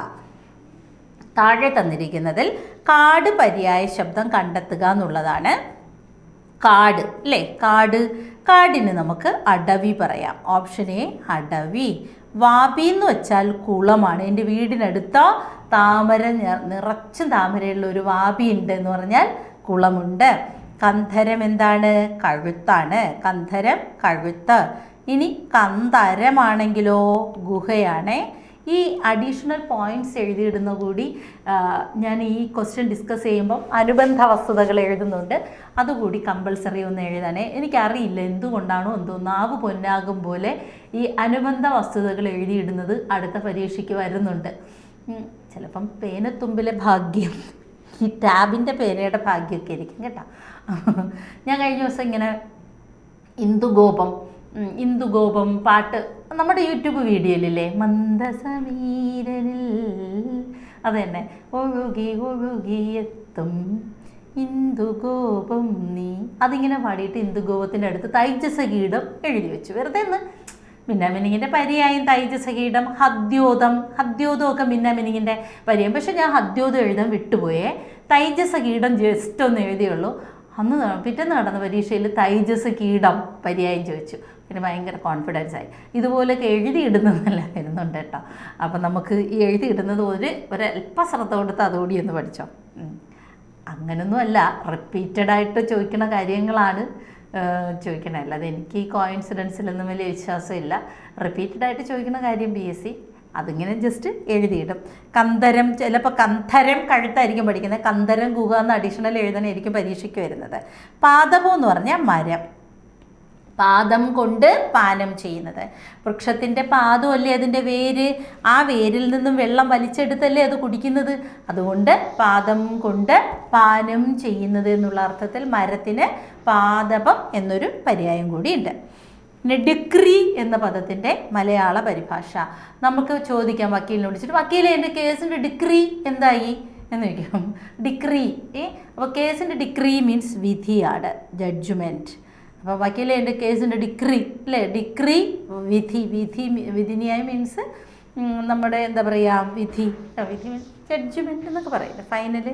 താഴെ തന്നിരിക്കുന്നതിൽ കാട് പര്യായ ശബ്ദം കണ്ടെത്തുക എന്നുള്ളതാണ്. കാട് അല്ലേ? കാടിന് നമുക്ക് അടവി പറയാം. ഓപ്ഷൻ എ അടവി. വാപി എന്ന് വെച്ചാൽ കുളമാണ്. എൻ്റെ വീടിനടുത്ത താമര നിറച്ചും താമരയുള്ള ഒരു വാപി ഉണ്ട് എന്ന് പറഞ്ഞാൽ കുളമുണ്ട്. കന്ധരം എന്താണ്? കഴുത്താണ്. കന്ധരം കഴുത്ത്. ഇനി കന്ധരമാണെങ്കിലോ ഗുഹയാണ്. ഈ അഡീഷണൽ പോയിൻറ്റ്സ് എഴുതിയിടുന്ന കൂടി ഞാൻ ഈ ക്വസ്റ്റ്യൻ ഡിസ്കസ് ചെയ്യുമ്പം അനുബന്ധ വസ്തുതകൾ എഴുതുന്നുണ്ട്. അതുകൂടി കമ്പൾസറി ഒന്ന് എഴുതാനേ. എനിക്കറിയില്ല എന്തുകൊണ്ടാണോ എന്തോ നാവ് പൊന്നാകും പോലെ ഈ അനുബന്ധ വസ്തുതകൾ എഴുതിയിടുന്നത് അടുത്ത പരീക്ഷയ്ക്ക് വരുന്നുണ്ട്. ചിലപ്പം പേനത്തുമ്പിലെ ഭാഗ്യം, ഈ ടാബിൻ്റെ പേനയുടെ ഭാഗ്യമൊക്കെ ആയിരിക്കും കേട്ടോ. ഞാൻ കഴിഞ്ഞ ദിവസം ഇങ്ങനെ ഇന്ദുഗോപം പാട്ട് നമ്മുടെ യൂട്യൂബ് വീഡിയോയിലില്ലേ, മന്ദസമീരനിൽ, അത് തന്നെ, ഒഴുകി ഒഴുകിയെത്തും ഇന്ദുഗോപം നീ, അതിങ്ങനെ പാടിയിട്ട് ഇന്ദുഗോപത്തിൻ്റെ അടുത്ത് തൈജസഗീതം എഴുതി വെച്ചു. വെറുതെ ഒന്ന് മിന്നാമിനിങ്ങിൻ്റെ പര്യായം തൈജസഗീതം, ഹദ്യോതമൊക്കെ മിന്നാമിനിങ്ങിൻ്റെ പര്യായം. പക്ഷെ ഞാൻ ഹദ്യോതം എഴുതാൻ വിട്ടുപോയേ. തൈജസഗീതം ജസ്റ്റ് ഒന്ന് എഴുതിയുള്ളൂ. പിറ്റേന്ന് നടന്ന പരീക്ഷയിൽ തൈജസഗീതം പര്യായം ചോദിച്ചു. പിന്നെ ഭയങ്കര കോൺഫിഡൻസ് ആയി. ഇതുപോലെയൊക്കെ എഴുതിയിടുന്നതല്ല വരുന്നുണ്ട് കേട്ടോ. അപ്പം നമുക്ക് ഈ എഴുതിയിടുന്നത് ഒരല്പ ശ്രദ്ധ കൊടുത്ത് അതുകൂടി ഒന്ന് പഠിച്ചോ. അങ്ങനൊന്നുമല്ല, റിപ്പീറ്റഡായിട്ട് ചോദിക്കുന്ന കാര്യങ്ങളാണ് ചോദിക്കണേ. അല്ലാതെ എനിക്ക് ഈ കോയിൻസിഡൻസിലൊന്നും വലിയ വിശ്വാസമില്ല. റിപ്പീറ്റഡായിട്ട് ചോദിക്കുന്ന കാര്യം BSc അതിങ്ങനെ ജസ്റ്റ് എഴുതിയിടും. കന്ധരം, ചിലപ്പോൾ കന്ധരം കഴുത്തായിരിക്കും പഠിക്കുന്നത്. കന്ധരം ഗുഹ എന്ന് അഡീഷണൽ എഴുതാനായിരിക്കും പരീക്ഷയ്ക്ക് വരുന്നത്. പാദപം എന്ന് പറഞ്ഞാൽ മരം, പാദം കൊണ്ട് പാനം ചെയ്യുന്നത്. വൃക്ഷത്തിൻ്റെ പാദമല്ലേ അതിൻ്റെ വേര്, ആ വേരിൽ നിന്നും വെള്ളം വലിച്ചെടുത്തല്ലേ അത് കുടിക്കുന്നത്. അതുകൊണ്ട് പാദം കൊണ്ട് പാനം ചെയ്യുന്നത് എന്നുള്ള അർത്ഥത്തിൽ മരത്തിന് പാദപം എന്നൊരു പര്യായം കൂടിയുണ്ട്. ഇനി ഡിഗ്രി എന്ന പദത്തിൻ്റെ മലയാള പരിഭാഷ. നമുക്ക് ചോദിക്കാം വക്കീലിനെ വിളിച്ചിട്ട്, വക്കീലെ എൻ്റെ കേസിൻ്റെ ഡിഗ്രി എന്തായി എന്ന് ചോദിക്കാം. ഡിഗ്രി അപ്പോൾ കേസിൻ്റെ ഡിഗ്രി മീൻസ് വിധിയാണ്, ജഡ്ജ്മെൻറ്റ്. അപ്പോൾ വക്കീലെ എൻ്റെ കേസിൻ്റെ ഡിഗ്രി അല്ലേ, ഡിഗ്രി വിധിന്യായം മീൻസ് നമ്മുടെ എന്താ പറയുക വിധി മീൻസ് ജഡ്ജ്മെൻറ്റ് എന്നൊക്കെ പറയുന്നത്, ഫൈനൽ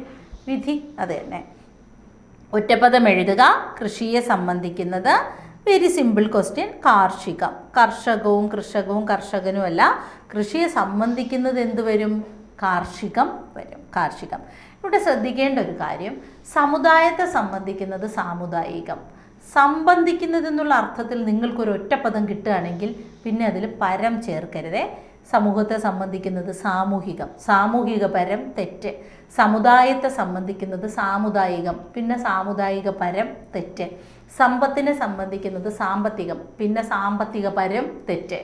വിധി, അത് തന്നെ. ഒറ്റപ്പദം എഴുതുക. കൃഷിയെ സംബന്ധിക്കുന്നത്. Very simple question. കാർഷികം. കർഷകവും കർഷകനുമല്ല. കൃഷിയെ സംബന്ധിക്കുന്നത് എന്ത് വരും? കാർഷികം വരും. കാർഷികം. ഇവിടെ ശ്രദ്ധിക്കേണ്ട ഒരു കാര്യം, സമുദായത്തെ സംബന്ധിക്കുന്നത് സാമുദായികം, സംബന്ധിക്കുന്നത് എന്നുള്ള അർത്ഥത്തിൽ നിങ്ങൾക്കൊരു ഒറ്റപ്പദം കിട്ടുകയാണെങ്കിൽ പിന്നെ അതിൽ പരം ചേർക്കരുതേ. സമൂഹത്തെ സംബന്ധിക്കുന്നത് സാമൂഹികം, സാമൂഹിക പരം തെറ്റ്. സമുദായത്തെ സംബന്ധിക്കുന്നത് സാമുദായികം, പിന്നെ സാമുദായിക പരം തെറ്റ്. സമ്പത്തിനെ സംബന്ധിക്കുന്നത് സാമ്പത്തികം, പിന്നെ സാമ്പത്തിക പരം തെറ്റ്.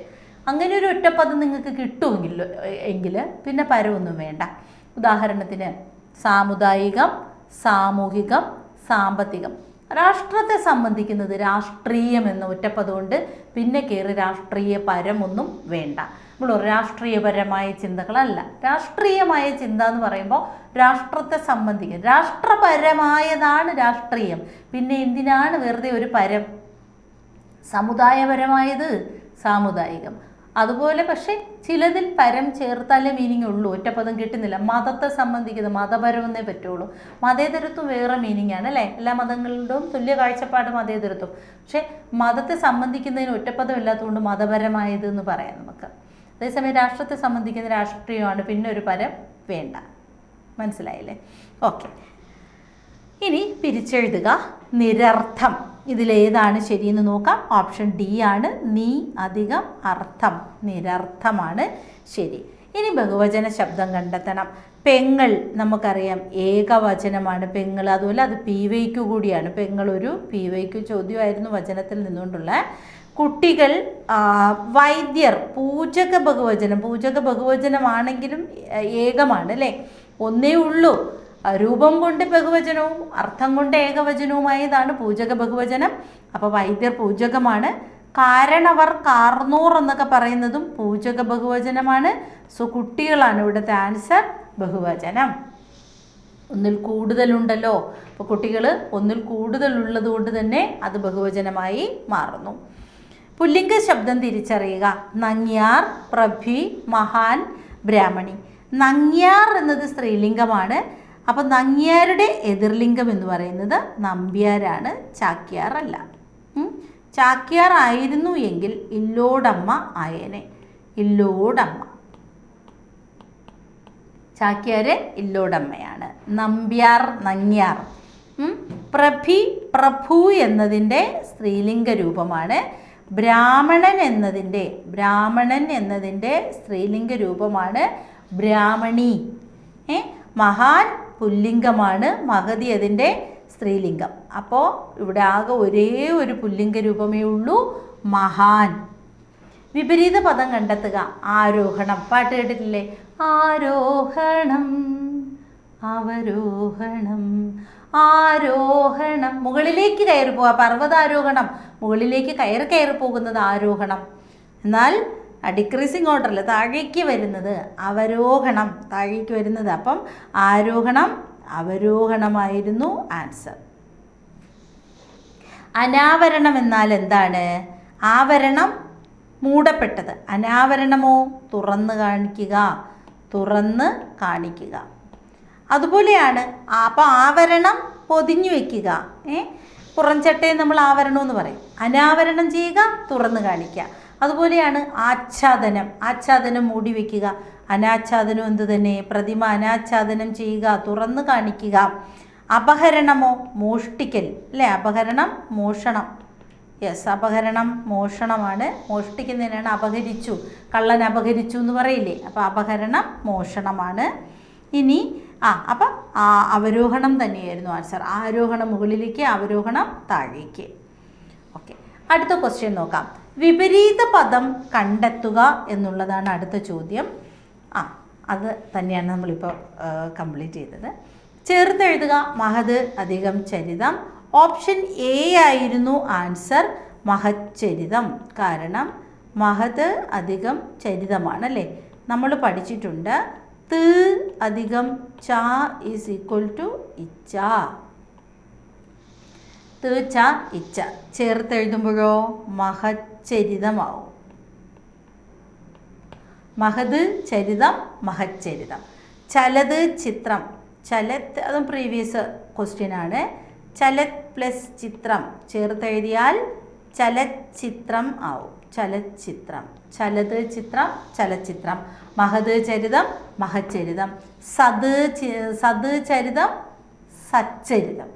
അങ്ങനെ ഒരു ഒറ്റപ്പദം നിങ്ങൾക്ക് കിട്ടുമെങ്കിൽ പിന്നെ പരമൊന്നും വേണ്ട. ഉദാഹരണത്തിന് സാമുദായികം, സാമൂഹികം, സാമ്പത്തികം. രാഷ്ട്രത്തെ സംബന്ധിക്കുന്നത് രാഷ്ട്രീയം എന്ന ഒറ്റപ്പദമുണ്ട്, പിന്നെ കയറി രാഷ്ട്രീയ പരമൊന്നും വേണ്ട. നമ്മൾ രാഷ്ട്രീയപരമായ ചിന്തകളല്ല. രാഷ്ട്രീയമായ ചിന്ത എന്ന് പറയുമ്പോൾ രാഷ്ട്രത്തെ സംബന്ധിക്കുക, രാഷ്ട്രപരമായതാണ് രാഷ്ട്രീയം. പിന്നെ എന്തിനാണ് വെറുതെ ഒരു പരം? സമുദായപരമായത് സാമുദായികം. അതുപോലെ പക്ഷേ ചിലതിൽ പരം ചേർത്താലേ മീനിങ് ഉള്ളൂ, ഒറ്റപ്പദം കിട്ടുന്നില്ല. മതത്തെ സംബന്ധിക്കുന്നത് മതപരമെന്നേ പറ്റുള്ളൂ. മതേതരത്വം വേറെ മീനിങ് ആണ് അല്ലേ, എല്ലാ മതങ്ങളുടെയും തുല്യ കാഴ്ചപ്പാട് മതേതരത്വം. പക്ഷേ മതത്തെ സംബന്ധിക്കുന്നതിന് ഒറ്റപ്പദം ഇല്ലാത്തതുകൊണ്ട് മതപരമായത് എന്ന് പറയാം നമുക്ക്. അതേസമയം രാഷ്ട്രത്തെ സംബന്ധിക്കുന്ന രാഷ്ട്രീയമാണ്, പിന്നെ ഒരു പരം വേണ്ട. മനസ്സിലായില്ലേ? ഓക്കെ. ഇനി പിരിച്ചെഴുതുക. നിരർത്ഥം. ഇതിലേതാണ് ശരിയെന്ന് നോക്കാം. ഓപ്ഷൻ ഡി ആണ്. നീ അധികം അർത്ഥം, നിരർത്ഥമാണ് ശരി. ഇനി ബഹുവചന ശബ്ദം കണ്ടെത്തണം. പെങ്ങൾ നമുക്കറിയാം ഏകവചനമാണ് പെങ്ങൾ, അതുപോലെ അത് പി.വൈ.ക്യു കൂടിയാണ്. പെങ്ങൾ ഒരു പി.വൈ.ക്യു ചോദ്യമായിരുന്നു വചനത്തിൽ നിന്നുകൊണ്ടുള്ള. കുട്ടികൾ, വൈദ്യർ പൂജക ബഹുവചനം. പൂജക ബഹുവചനമാണെങ്കിലും ഏകമാണ് അല്ലേ, ഒന്നേ ഉള്ളൂ. രൂപം കൊണ്ട് ബഹുവചനവും അർത്ഥം കൊണ്ട് ഏകവചനവുമായതാണ് പൂജക ബഹുവചനം. അപ്പോൾ വൈദ്യർ പൂജകമാണ്. കാരണവർ, കാർന്നൂർ എന്നൊക്കെ പറയുന്നതും പൂജക ബഹുവചനമാണ്. സോ കുട്ടികളാണ് ഇവിടുത്തെ ആൻസർ, ബഹുവചനം. ഒന്നിൽ കൂടുതലുണ്ടല്ലോ, അപ്പോൾ കുട്ടികൾ ഒന്നിൽ കൂടുതലുള്ളത് കൊണ്ട് തന്നെ അത് ബഹുവചനമായി മാറുന്നു. പുല്ലിംഗ ശബ്ദം തിരിച്ചറിയുക. നങ്ങ്യാർ, പ്രഭി, മഹാൻ, ബ്രാഹ്മണി. നങ്ങ്യാർ എന്നത് സ്ത്രീലിംഗമാണ്. അപ്പം നങ്ങ്യാരുടെ എതിർലിംഗം എന്ന് പറയുന്നത് നമ്പ്യാരാണ്, ചാക്യാർ അല്ല. ചാക്യാർ ആയിരുന്നു എങ്കിൽ ഇല്ലോടമ്മ ആയേനെ, ഇല്ലോടമ്മ. ചാക്യാര് ഇല്ലോടമ്മയാണ്. നമ്പ്യാർ, നങ്ങ്യാർ. പ്രഭി, പ്രഭു എന്നതിൻ്റെ സ്ത്രീലിംഗ രൂപമാണ്. ബ്രാഹ്മണൻ എന്നതിൻ്റെ സ്ത്രീലിംഗ രൂപമാണ് ബ്രാഹ്മണി. മഹാൻ പുല്ലിംഗമാണ്, മഹതി അതിൻ്റെ സ്ത്രീലിംഗം. അപ്പോൾ ഇവിടെ ആകെ ഒരേ ഒരു പുല്ലിംഗ രൂപമേ ഉള്ളൂ, മഹാൻ. വിപരീത പദം കണ്ടെത്തുക. ആരോഹണം. പാട്ട് കേട്ടിട്ടില്ലേ? ആരോഹണം, അവരോഹണം, ആരോഹണം. മുകളിലേക്ക് കയറി പോവുക, പർവ്വതാരോഹണം. മുകളിലേക്ക് കയറി പോകുന്നത് ആരോഹണം. എന്നാൽ ഡിക്രീസിങ് ഓർഡറിൽ താഴേക്ക് വരുന്നത് അവരോഹണം, താഴേക്ക് വരുന്നത്. അപ്പം ആരോഹണം, അവരോഹണമായിരുന്നു ആൻസർ. അനാവരണം എന്നാൽ എന്താണ്? ആവരണം മൂടപ്പെട്ടത്. അനാവരണമോ? തുറന്ന് കാണിക്കുക, തുറന്ന് കാണിക്കുക. അതുപോലെയാണ്. അപ്പോൾ ആവരണം പൊതിഞ്ഞു വയ്ക്കുക. പുറംചട്ടയെ നമ്മൾ ആവരണം എന്ന് പറയും. അനാവരണം ചെയ്യുക, തുറന്ന് കാണിക്കുക. അതുപോലെയാണ് ആച്ഛാദനം. ആച്ഛാദനം മൂടി വയ്ക്കുക. അനാച്ഛാദനം എന്ത് തന്നെ? പ്രതിമ അനാച്ഛാദനം ചെയ്യുക, തുറന്ന് കാണിക്കുക. അപഹരണമോ? മോഷ്ടിക്കൽ അല്ലേ? അപഹരണം മോഷണം. യെസ്, അപഹരണം മോഷണമാണ്. മോഷ്ടിക്കുന്നതിനാണ് അപഹരിച്ചു, കള്ളൻ അപഹരിച്ചു എന്ന് പറയില്ലേ? അപ്പോൾ അപഹരണം മോഷണമാണ്. ഇനി അപ്പം അവരോഹണം തന്നെയായിരുന്നു ആൻസർ. ആരോഹണം മുകളിലേക്ക്, അവരോഹണം താഴേക്ക്. ഓക്കെ, അടുത്ത ക്വസ്റ്റ്യൻ നോക്കാം. വിപരീത പദം കണ്ടെത്തുക എന്നുള്ളതാണ് അടുത്ത ചോദ്യം. അത് തന്നെയാണ് നമ്മളിപ്പോൾ കംപ്ലീറ്റ് ചെയ്തത്. ചേർത്തെഴുതുക. മഹത് അധികം ചരിതം. ഓപ്ഷൻ എ ആയിരുന്നു ആൻസർ. മഹച്ചരിതം. കാരണം മഹത് അധികം ചരിതമാണല്ലേ. നമ്മൾ പഠിച്ചിട്ടുണ്ട് ത് അധികം ച ഈസ് ഈക്വൽ ടു ഇച്ച. ത് ച ഇച്ച ചേർത്തെഴുതുമ്പോഴോ മഹച്ചരിതമാവും. മഹത് ചരിതം മഹച്ചരിതം. ചലത് ചിത്രം. ചലത് അതും പ്രീവിയസ് ക്വസ്റ്റ്യൻ ആണ്. ചലത് പ്ലസ് ചിത്രം ചേർത്തെഴുതിയാൽ ചലച്ചിത്രം ആവും. ചലച്ചിത്രം. ചലത് ചിത്രം ചലച്ചിത്രം. മഹത് ചരിതം മഹച്ചരിതം. സത് ചരിതം സച്ചരിതം.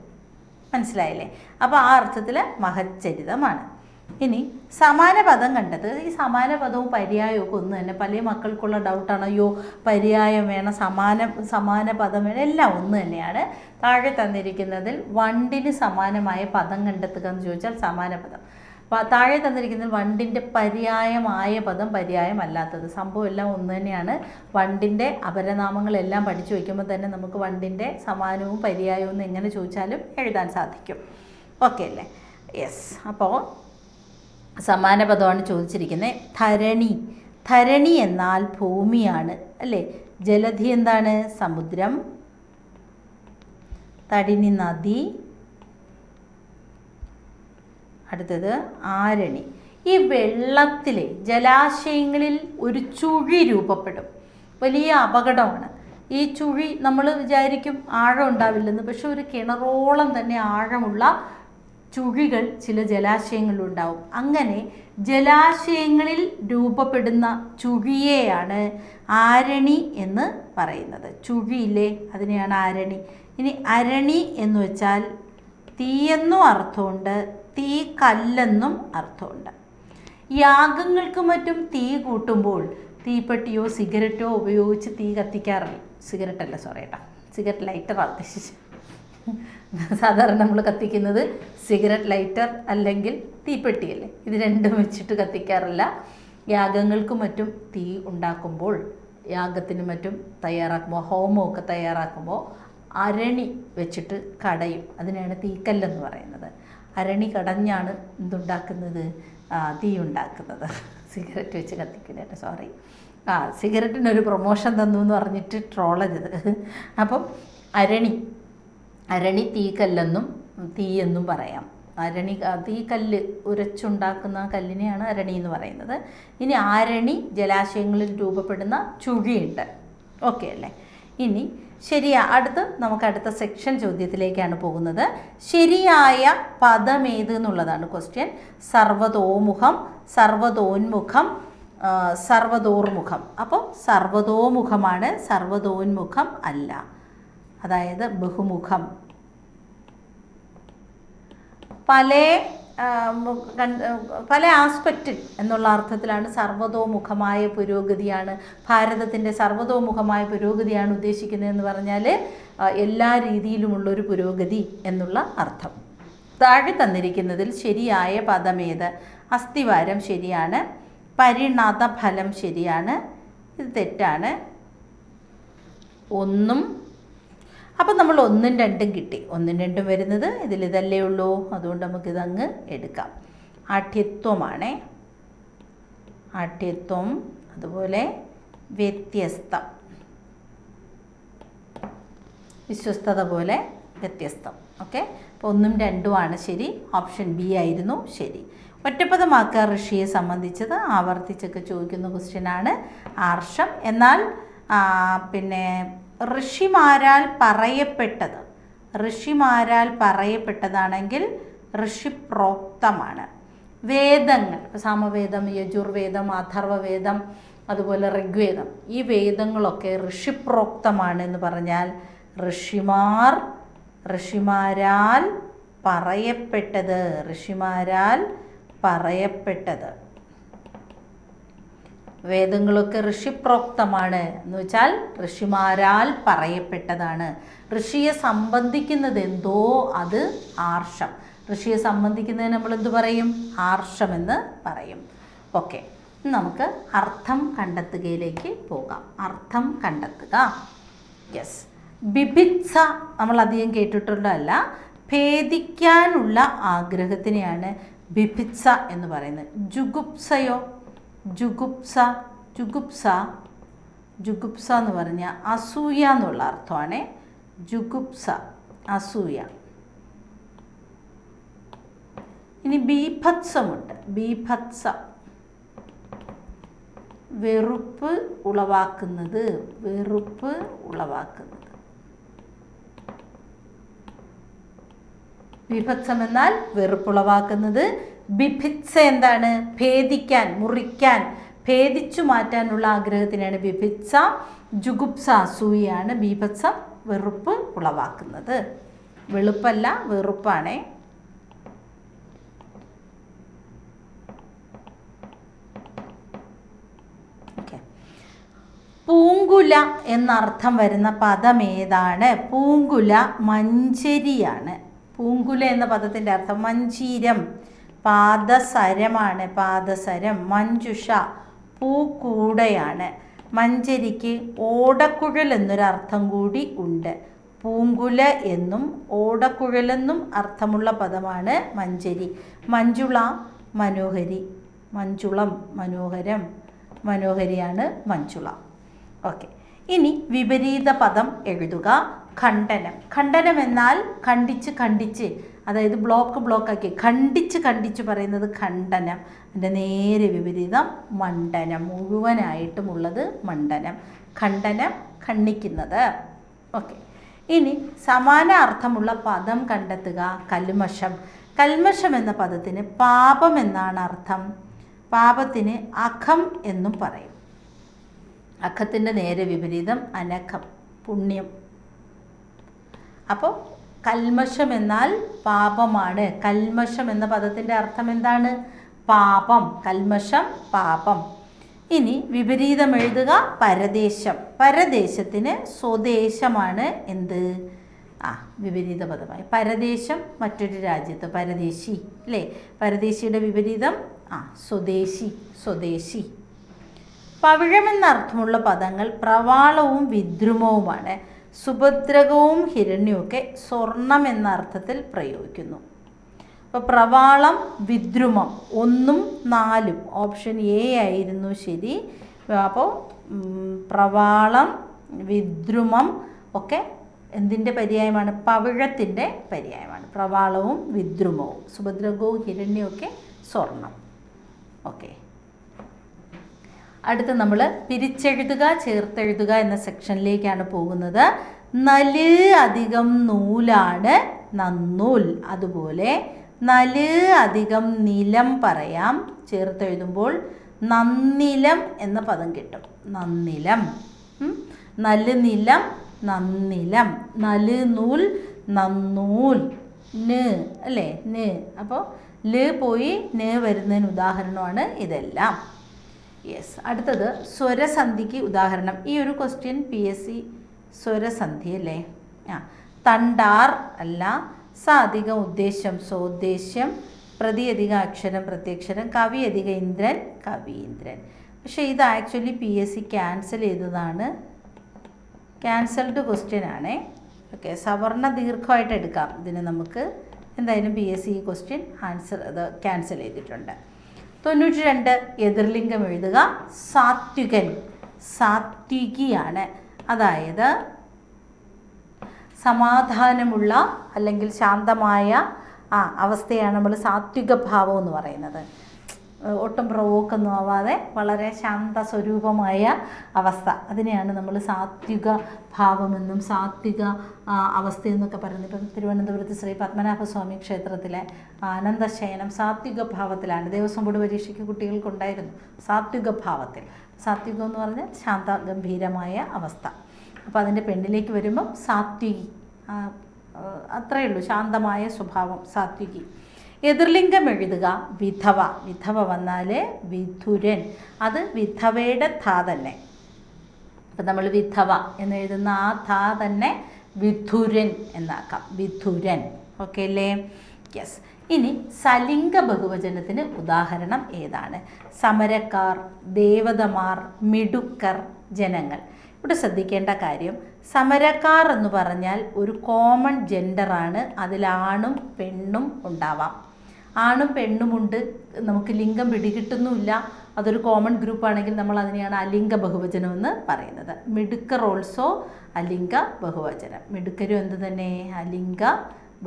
മനസ്സിലായില്ലേ? അപ്പോൾ ആ അർത്ഥത്തിൽ മഹച്ചരിതമാണ്. ഇനി സമാന പദം കണ്ടത്. ഈ സമാന പദവും പര്യായവും ഒക്കെ ഒന്ന് തന്നെ. പല മക്കൾക്കുള്ള ഡൗട്ടാണ്, അയ്യോ പര്യായം വേണം, സമാന പദം വേണം, എല്ലാം ഒന്ന് തന്നെയാണ്. താഴെ തന്നിരിക്കുന്നതിൽ വണ്ടിന് സമാനമായ പദം കണ്ടെത്തുക എന്ന് ചോദിച്ചാൽ സമാന പദം. താഴെ തന്നിരിക്കുന്നതിൽ വണ്ടിൻ്റെ പര്യായമായ പദം പര്യായമല്ലാത്തത്. സംഭവം എല്ലാം ഒന്ന് തന്നെയാണ്. വണ്ടിൻ്റെ അപരനാമങ്ങളെല്ലാം പഠിച്ചു വയ്ക്കുമ്പോൾ തന്നെ നമുക്ക് വണ്ടിൻ്റെ സമാനവും പര്യായവും എന്ന് എങ്ങനെ ചോദിച്ചാലും എഴുതാൻ സാധിക്കും. ഓക്കെ അല്ലേ? യെസ്. അപ്പോൾ സമാന പദമാണ് ചോദിച്ചിരിക്കുന്നത്. ധരണി. ധരണി എന്നാൽ ഭൂമിയാണ് അല്ലേ. ജലധി എന്താണ്? സമുദ്രം. തടിനി നദി. അടുത്തത് ആരണി. ഈ വെള്ളത്തിലെ ജലാശയങ്ങളിൽ ഒരു ചുഴി രൂപപ്പെടും. വലിയ അപകടമാണ്. ഈ ചുഴി നമ്മൾ വിചാരിക്കും ആഴം ഉണ്ടാവില്ലെന്ന്, പക്ഷെ ഒരു കിണറോളം തന്നെ ആഴമുള്ള ചുഴികൾ ചില ജലാശയങ്ങളിലുണ്ടാവും. അങ്ങനെ ജലാശയങ്ങളിൽ രൂപപ്പെടുന്ന ചുഴിയെയാണ് ആരണി എന്ന് പറയുന്നത്. ചുഴിയില്ലേ, അതിനെയാണ് ആരണി. ഇനി അരണി എന്ന് വെച്ചാൽ തീയെന്നും അർത്ഥമുണ്ട്, തീ കല്ലെന്നും അർത്ഥമുണ്ട്. യാഗങ്ങൾക്ക് മറ്റും തീ കൂട്ടുമ്പോൾ തീപ്പെട്ടിയോ സിഗരറ്റോ ഉപയോഗിച്ച് തീ കത്തിക്കാറില്ല. സിഗരറ്റ് ലൈറ്ററാണ് ഉദ്ദേശിച്ചത്. സാധാരണ നമ്മൾ കത്തിക്കുന്നത് സിഗരറ്റ് ലൈറ്റർ അല്ലെങ്കിൽ തീപ്പെട്ടിയല്ലേ. ഇത് രണ്ടും വെച്ചിട്ട് കത്തിക്കാറില്ല. യാഗങ്ങൾക്കും മറ്റും തീ ഉണ്ടാക്കുമ്പോൾ, യാഗത്തിനും മറ്റും തയ്യാറാക്കുമ്പോൾ, ഹോമമൊക്കെ തയ്യാറാക്കുമ്പോൾ അരണി വെച്ചിട്ട് കടയും. അതിനാണ് തീക്കല്ലെന്ന് പറയുന്നത്. അരണി കടഞ്ഞാണ് എന്തുണ്ടാക്കുന്നത്? തീ ഉണ്ടാക്കുന്നത്. സിഗരറ്റ് വെച്ച് കത്തിക്കില്ല, സോറി. സിഗരറ്റിനൊരു പ്രൊമോഷൻ തന്നു എന്ന് പറഞ്ഞിട്ട് ട്രോളരുത്. അപ്പം അരണി തീക്കല്ലെന്നും തീയെന്നും പറയാം. തീക്കല്ല് ഉരച്ചുണ്ടാക്കുന്ന കല്ലിനെയാണ് അരണി എന്ന് പറയുന്നത്. ഇനി ആരണി ജലാശയങ്ങളിൽ രൂപപ്പെടുന്ന ചുഴിയുണ്ട്. ഓക്കെ അല്ലേ? ഇനി നമുക്ക് അടുത്ത സെക്ഷൻ ചോദ്യത്തിലേക്കാണ് പോകുന്നത്. ശരിയായ പദമേത് എന്നുള്ളതാണ് ക്വസ്റ്റ്യൻ. സർവതോമുഖം, സർവതോന്മുഖം, സർവതോർമുഖം. അപ്പോൾ സർവതോമുഖമാണ്, സർവതോന്മുഖം അല്ല. അതായത് ബഹുമുഖം. പല ആസ്പെക്റ്റിൽ എന്നുള്ള അർത്ഥത്തിലാണ് സർവതോമുഖമായ പുരോഗതിയാണ്, ഭാരതത്തിൻ്റെ സർവതോമുഖമായ പുരോഗതിയാണ് ഉദ്ദേശിക്കുന്നതെന്ന് പറഞ്ഞാൽ എല്ലാ രീതിയിലുമുള്ളൊരു പുരോഗതി എന്നുള്ള അർത്ഥം. താഴെ തന്നിരിക്കുന്നതിൽ ശരിയായ പദമേത്? അസ്ഥിവാരം ശരിയാണ്. പരിണത ഫലം ശരിയാണ്. ഇത് തെറ്റാണ്. ഒന്നും. അപ്പം നമ്മൾ 1ഉം 2ഉം കിട്ടി. 1ഉം 2ഉം വരുന്നത് ഇതല്ലേ ഉള്ളൂ. അതുകൊണ്ട് നമുക്കിതങ്ങ് എടുക്കാം. ആഠ്യത്വമാണ്. ആഠ്യത്വം. അതുപോലെ വ്യത്യസ്തം. വിശ്വസ്തത പോലെ വ്യത്യസ്തം. ഓക്കെ. അപ്പോൾ 1ഉം 2ഉമാണ് ശരി. ഓപ്ഷൻ ബി ആയിരുന്നു ശരി. ഒറ്റപ്പദമാക്കുക ഋഷിയെ സംബന്ധിച്ചത് ആവർത്തിച്ചൊക്കെ ചോദിക്കുന്ന ക്വസ്റ്റ്യനാണ്. ആർഷം. എന്നാൽ ഋഷിമാരാൽ പറയപ്പെട്ടതാണെങ്കിൽ ഋഷിപ്രോക്തമാണ്. വേദങ്ങൾ, സാമവേദം, യജുർവേദം, അഥർവവേദം, അതുപോലെ ഋഗ്വേദം, ഈ വേദങ്ങളൊക്കെ ഋഷിപ്രോക്തമാണ് എന്ന് പറഞ്ഞാൽ ഋഷിമാരാൽ പറയപ്പെട്ടത്. വേദങ്ങളൊക്കെ ഋഷിപ്രോക്തമാണ് എന്ന് വെച്ചാൽ ഋഷിമാരാൽ പറയപ്പെട്ടതാണ്. ഋഷിയെ സംബന്ധിക്കുന്നത് എന്തോ അത് ആർഷം. ഋഷിയെ സംബന്ധിക്കുന്നതിന് നമ്മൾ എന്ത് പറയും? ആർഷമെന്ന് പറയും. ഓക്കെ. നമുക്ക് അർത്ഥം കണ്ടെത്തുകയിലേക്ക് പോകാം. അർത്ഥം കണ്ടെത്തുക. യെസ്. ബിഭിത്സ നമ്മൾ അധികം കേട്ടിട്ടുള്ളതല്ല. ഭേദിക്കാനുള്ള ആഗ്രഹത്തിനെയാണ് ബിഭിത്സ എന്ന് പറയുന്നത്. ജുഗുപ്സയോ? ജുഗുപ്സ ജുഗുപ്സ ജുഗുപ്സ എന്ന് പറഞ്ഞാൽ അസൂയ എന്നുള്ള അർത്ഥമാണ്. ജുഗുപ്സ അസൂയ. ഇനി ബീഭത്സമുണ്ട്. ബീഭത്സം വെറുപ്പ് ഉളവാക്കുന്നത്. വെറുപ്പ് ഉളവാക്കുന്നത്. ബീഭത്സം എന്നാൽ വെറുപ്പുളവാക്കുന്നത്. ബിഭിത്സ എന്താണ്? ഭേദിക്കാൻ, മുറിക്കാൻ, ഭേദിച്ചു മാറ്റാനുള്ള ആഗ്രഹത്തിനാണ് ബിഭിത്സ. ജുഗുപ്സ അസൂയാണ്. ബീഭത്സം വെറുപ്പ് ഉളവാക്കുന്നത്. വെളുപ്പല്ല, വെറുപ്പാണേ. പൂങ്കുല എന്നർത്ഥം വരുന്ന പദം ഏതാണ്? പൂങ്കുല മഞ്ചരിയാണ്. പൂങ്കുല എന്ന പദത്തിൻ്റെ അർത്ഥം മഞ്ചീരം, പാദസരമാണ്. പാദസരം. മഞ്ജുഷ പൂക്കൂടയാണ്. മഞ്ചരിക്ക് ഓടക്കുഴൽ എന്നൊരർത്ഥം കൂടി ഉണ്ട്. പൂങ്കുല എന്നും ഓടക്കുഴലെന്നും അർത്ഥമുള്ള പദമാണ് മഞ്ചരി. മഞ്ജുള മനോഹരി. മഞ്ജുളം മനോഹരം. മനോഹരിയാണ് മഞ്ജുള. ഓക്കെ. ഇനി വിപരീത പദം എഴുതുക. ഖണ്ഡനം. ഖണ്ഡനം എന്നാൽ ഖണ്ഡിച്ച് ഖണ്ഡിച്ച്, അതായത് ബ്ലോക്കാക്കി ഖണ്ഡിച്ച് പറയുന്നത് ഖണ്ഡനം. അതിൻ്റെ നേരെ വിപരീതം മണ്ഡനം. മുഴുവനായിട്ടുമുള്ളത് മണ്ഡനം. ഖണ്ഡനം ഖണ്ഡിക്കുന്നത്. ഓക്കെ. ഇനി സമാന അർത്ഥമുള്ള പദം കണ്ടെത്തുക. കൽമഷം. കൽമഷം എന്ന പദത്തിന് പാപം എന്നാണ് അർത്ഥം. പാപത്തിന് അഖം എന്നും പറയും. അഖത്തിൻ്റെ നേരെ വിപരീതം അനഖം, പുണ്യം. അപ്പോൾ കൽമഷം എന്നാൽ പാപമാണ്. കൽമഷം എന്ന പദത്തിൻ്റെ അർത്ഥം എന്താണ്? പാപം. കൽമഷം പാപം. ഇനി വിപരീതം എഴുതുക. പരദേശം. പരദേശത്തിന് സ്വദേശമാണ് എന്ത്? വിപരീത പദമായി. പരദേശം മറ്റൊരു രാജ്യത്ത്. പരദേശി അല്ലേ? പരദേശിയുടെ വിപരീതം സ്വദേശി. സ്വദേശി. പവിഴമെന്നർത്ഥമുള്ള പദങ്ങൾ പ്രവാളവും വിദ്രുമവുമാണ്. സുഭദ്രകവും ഹിരണ്യവുമൊക്കെ സ്വർണം എന്ന അർത്ഥത്തിൽ പ്രയോഗിക്കുന്നു. അപ്പോൾ പ്രവാളം, വിദ്രുമം 1ഉം 4ഉം ഓപ്ഷൻ എ ആയിരുന്നു ശരി. അപ്പോൾ പ്രവാളം, വിദ്രുമം ഒക്കെ എന്തിൻ്റെ പര്യായമാണ്? പവിഴത്തിൻ്റെ പര്യായമാണ്. പ്രവാളവും വിദ്രുമവും. സുഭദ്രകവും ഹിരണ്യവുമൊക്കെ സ്വർണം. ഓക്കെ. അടുത്ത് നമ്മൾ പിരിച്ചെഴുതുക, ചേർത്തെഴുതുക എന്ന സെക്ഷനിലേക്കാണ് പോകുന്നത്. നല് അധികം നൂലാണ് നന്നൂൽ. അതുപോലെ നല് അധികം നിലം പറയാം. ചേർത്തെഴുതുമ്പോൾ നന്നിലം എന്ന പദം കിട്ടും. നന്നിലം. നല് നിലം നന്നിലം. നല് നൂൽ നന്നൂൽ. ന് അല്ലേ? ന്. അപ്പോൾ ല് പോയി ന് വരുന്നതിന് ഉദാഹരണമാണ് ഇതെല്ലാം. യെസ്. അടുത്തത് സ്വരസന്ധിക്ക് ഉദാഹരണം. ഈ ഒരു ക്വസ്റ്റ്യൻ PSC സ്വരസന്ധി അല്ലേ? തണ്ടാർ അല്ല. സ അധികം ഉദ്ദേശം സ്വോദ്ദേശ്യം. പ്രതി അധികം അക്ഷരം പ്രത്യക്ഷരം. കവി അധികം ഇന്ദ്രൻ കവീന്ദ്രൻ. പക്ഷേ ഇത് ആക്ച്വലി PSC ക്യാൻസൽ ചെയ്തതാണ്. ക്യാൻസൽഡ് ക്വസ്റ്റ്യൻ ആണേ. ഓക്കെ. സവർണ ദീർഘമായിട്ട് എടുക്കാം ഇതിന് നമുക്ക്. എന്തായാലും PSC ഈ ക്വസ്റ്റ്യൻ ആൻസർ അത് ക്യാൻസൽ ചെയ്തിട്ടുണ്ട്. 92 എതിർലിംഗം എഴുതുക. സാത്വികൻ. സാത്വികിയാണ്. അതായത് സമാധാനമുള്ള അല്ലെങ്കിൽ ശാന്തമായ അവസ്ഥയാണ് നമ്മൾ സാത്വിക ഭാവം എന്ന് പറയുന്നത്. ഒട്ടും പ്രവോക്കൊന്നും ആവാതെ വളരെ ശാന്ത സ്വരൂപമായ അവസ്ഥ, അതിനെയാണ് നമ്മൾ സാത്വിക ഭാവമെന്നും സാത്വിക അവസ്ഥയെന്നൊക്കെ പറയുന്നത്. ഇപ്പം തിരുവനന്തപുരത്ത് ശ്രീ പത്മനാഭസ്വാമി ക്ഷേത്രത്തിലെ ആനന്ദശയനം സാത്വിക ഭാവത്തിലാണ്. ദേവസ്വം ബോർഡ് പരീക്ഷയ്ക്ക് കുട്ടികൾക്കുണ്ടായിരുന്നു സാത്വിക ഭാവത്തിൽ. സാത്വികം എന്ന് പറഞ്ഞാൽ ശാന്ത ഗംഭീരമായ അവസ്ഥ. അപ്പോൾ അതിൻ്റെ പെണ്ണിലേക്ക് വരുമ്പം സാത്വികി, അത്രയേ ഉള്ളൂ, ശാന്തമായ സ്വഭാവം, സാത്വികി. എതിർലിംഗം എഴുതുക. വിധവ. വിധവ വന്നാൽ വിധുരൻ, അത് വിധവയുടെ ധാ തന്നെ. അപ്പം നമ്മൾ വിധവ എന്ന് എഴുതുന്ന ആ ധാ തന്നെ വിധുരൻ എന്നാക്കാം. വിധുരൻ. ഓക്കെ അല്ലേ? യെസ്. ഇനി സലിംഗ ബഹുവചനത്തിന് ഉദാഹരണം ഏതാണ്? സമരക്കാർ, ദേവതമാർ, മിടുക്കർ, ജനങ്ങൾ. ഇവിടെ ശ്രദ്ധിക്കേണ്ട കാര്യം, സമരക്കാർ എന്ന് പറഞ്ഞാൽ ഒരു കോമൺ ജെൻഡറാണ്. അതിലാണും പെണ്ണും ഉണ്ടാവാം. ആണും പെണ്ണുമുണ്ട്, നമുക്ക് ലിംഗം പിടികിട്ടുന്നുമില്ല, അതൊരു കോമൺ ഗ്രൂപ്പ് ആണെങ്കിൽ നമ്മൾ അതിനെയാണ് അലിംഗ ബഹുവചനം എന്ന് പറയുന്നത്. മിടുക്കർ ഓൾസോ അലിംഗ ബഹുവചനം. മിടുക്കരും എന്ത് തന്നെ? അലിംഗ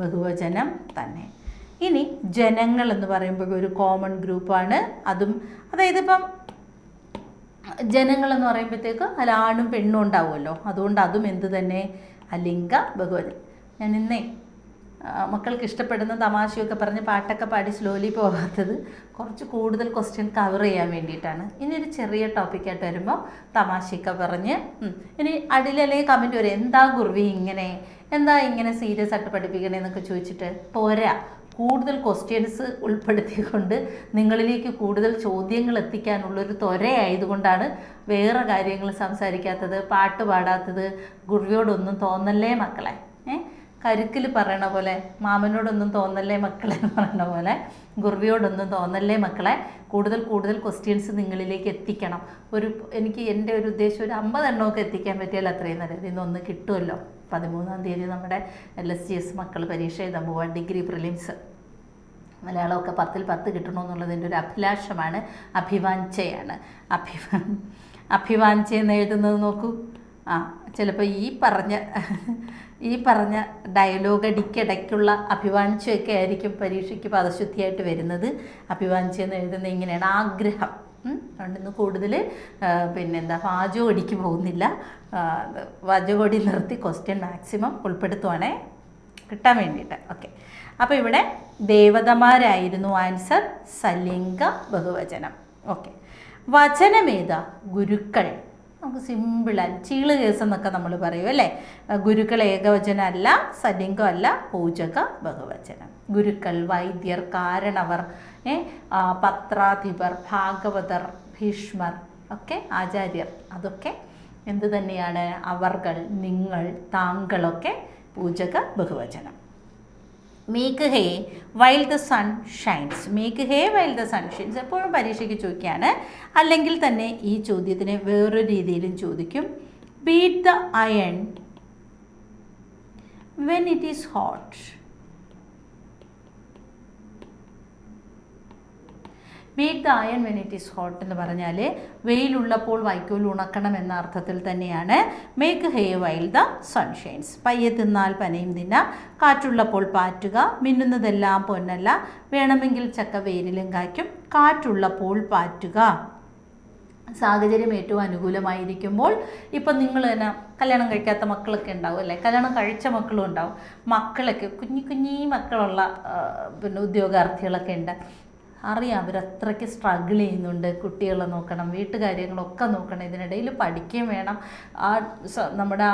ബഹുവചനം തന്നെ. ഇനി ജനങ്ങൾ എന്ന് പറയുമ്പോൾ ഒരു കോമൺ ഗ്രൂപ്പാണ്. അതും അതായത് ഇപ്പം ജനങ്ങളെന്ന് പറയുമ്പോഴത്തേക്ക് അതിൽ ആണും പെണ്ണും ഉണ്ടാവുമല്ലോ, അതുകൊണ്ട് അതും എന്ത് തന്നെ? അലിംഗ ബഹുവചനം. ഞാൻ ഇന്നേ മക്കൾക്ക് ഇഷ്ടപ്പെടുന്ന തമാശയൊക്കെ പറഞ്ഞ് പാട്ടൊക്കെ പാടി സ്ലോലി പോകാത്തത് കുറച്ച് കൂടുതൽ ക്വസ്റ്റ്യൻ കവർ ചെയ്യാൻ വേണ്ടിയിട്ടാണ്. ഇനി ഒരു ചെറിയ ടോപ്പിക്കായിട്ട് വരുമ്പോൾ തമാശയൊക്കെ പറഞ്ഞ് ഇനി അടിയിലല്ലെങ്കിൽ കമൻറ്റ് വരും, എന്താ ഗുർവി ഇങ്ങനെ, എന്താ ഇങ്ങനെ സീരിയസ് ആയിട്ട് പഠിപ്പിക്കണേന്നൊക്കെ ചോദിച്ചിട്ട്. പോരാ, കൂടുതൽ ക്വസ്റ്റ്യൻസ് ഉൾപ്പെടുത്തിക്കൊണ്ട് നിങ്ങളിലേക്ക് കൂടുതൽ ചോദ്യങ്ങൾ എത്തിക്കാനുള്ളൊരു ത്വരയായതുകൊണ്ടാണ് വേറെ കാര്യങ്ങൾ സംസാരിക്കാത്തത്, പാട്ട് പാടാത്തത്. ഗുർവിയോടൊന്നും തോന്നല്ലേ മക്കളെ, കരുക്കിൽ പറയണ പോലെ, മാമനോടൊന്നും തോന്നല്ലേ മക്കളെ എന്ന് പറയണ പോലെ ഗുർവിയോടൊന്നും തോന്നല്ലേ മക്കളെ. കൂടുതൽ ക്വസ്റ്റ്യൻസ് നിങ്ങളിലേക്ക് എത്തിക്കണം. എനിക്ക് എൻ്റെ ഒരു ഉദ്ദേശം ഒരു 50 എണ്ണമൊക്കെ എത്തിക്കാൻ പറ്റിയാൽ അത്രയും നല്ലത്. ഇന്നൊന്ന് കിട്ടുമല്ലോ. 13-ാം തീയതി നമ്മുടെ LSGS മക്കൾ പരീക്ഷ എഴുതാൻ പോവാം, ഡിഗ്രി പ്രിലിംസ്. മലയാളമൊക്കെ 10ൽ 10 കിട്ടണമെന്നുള്ളതിൻ്റെ ഒരു അഭിലാഷമാണ്, അഭിവാഞ്ചയാണ്. അഭിവാഞ്ചയെന്ന് എഴുതുന്നത് നോക്കൂ. ചിലപ്പോൾ ഈ പറഞ്ഞ ഡയലോഗ് അടിക്കിടയ്ക്കുള്ള അഭിവാഞ്ചയൊക്കെ ആയിരിക്കും പരീക്ഷയ്ക്ക് പദശുദ്ധിയായിട്ട് വരുന്നത്. അഭിവാഞ്ചയെന്ന് എഴുതുന്നത് ഇങ്ങനെയാണ്, ആഗ്രഹം. അതുകൊണ്ട് ഇന്ന് കൂടുതൽ പിന്നെന്താ വാചകോടിക്ക് പോകുന്നില്ല, വാചകോടി നിർത്തി ക്വസ്റ്റ്യൻ മാക്സിമം ഉൾപ്പെടുത്തുവാണേ കിട്ടാൻ വേണ്ടിയിട്ട്. ഓക്കെ, അപ്പോൾ ഇവിടെ ദേവതമാരായിരുന്നു ആൻസർ, സലിംഗ ബഹുവചനം. ഓക്കെ, വചനമേതാ? ഗുരുക്കൾ. നമുക്ക് സിമ്പിളാണ്, ചീള് കേസ് എന്നൊക്കെ നമ്മൾ പറയും അല്ലേ. ഗുരുക്കൾ ഏകവചനം അല്ല, സലിംഗം അല്ല, പൂജക ബഹുവചനം. ഗുരുക്കൾ, വൈദ്യർ, കാരണവർ, പത്രാധിപർ, ഭാഗവതർ, ഭീഷ്മർ, ഒക്കെ ആചാര്യർ, അതൊക്കെ എന്ത് തന്നെയാണ്? അവർകൾ, നിങ്ങൾ, താങ്കളൊക്കെ പൂജക ബഹുവചനം. Make hay while the sun shines. Make hay while the sun shines എപ്പോഴും പരീക്ഷയ്ക്ക് ചോദിക്കുകയാണ്. അല്ലെങ്കിൽ തന്നെ ഈ ചോദ്യത്തിനെ വേറൊരു രീതിയിലും ചോദിക്കും. Beat the iron when it is hot. Beat the iron when it is hot എന്ന് പറഞ്ഞാൽ വെയിലുള്ളപ്പോൾ വൈക്കോൽ ഉണക്കണം എന്ന അർത്ഥത്തിൽ തന്നെയാണ് മേക്ക് ഹേ വൈൽ ദ സൺഷൈൻസ്. പയ്യെ തിന്നാൽ പനയും തിന്നാം, കാറ്റുള്ളപ്പോൾ പാറ്റുക, മിന്നുന്നതെല്ലാം പൊന്നല്ല, വേണമെങ്കിൽ ചക്ക വെയിലിലും കായ്ക്കും, കാറ്റുള്ളപ്പോൾ പാറ്റുക. സാഹചര്യം ഏറ്റവും അനുകൂലമായിരിക്കുമ്പോൾ, ഇപ്പം നിങ്ങൾ തന്നെ കല്യാണം കഴിക്കാത്ത മക്കളൊക്കെ ഉണ്ടാവും അല്ലേ, കല്യാണം കഴിച്ച മക്കളും ഉണ്ടാവും. മക്കളൊക്കെ കുഞ്ഞി മക്കളുള്ള പിന്നെ ഉദ്യോഗാർത്ഥികളൊക്കെ ഉണ്ട്. അറിയാം അവരത്രയ്ക്ക് സ്ട്രഗിൾ ചെയ്യുന്നുണ്ട്, കുട്ടികളെ നോക്കണം, വീട്ടുകാര്യങ്ങളൊക്കെ നോക്കണം, ഇതിനിടയിൽ പഠിക്കുകയും വേണം, നമ്മുടെ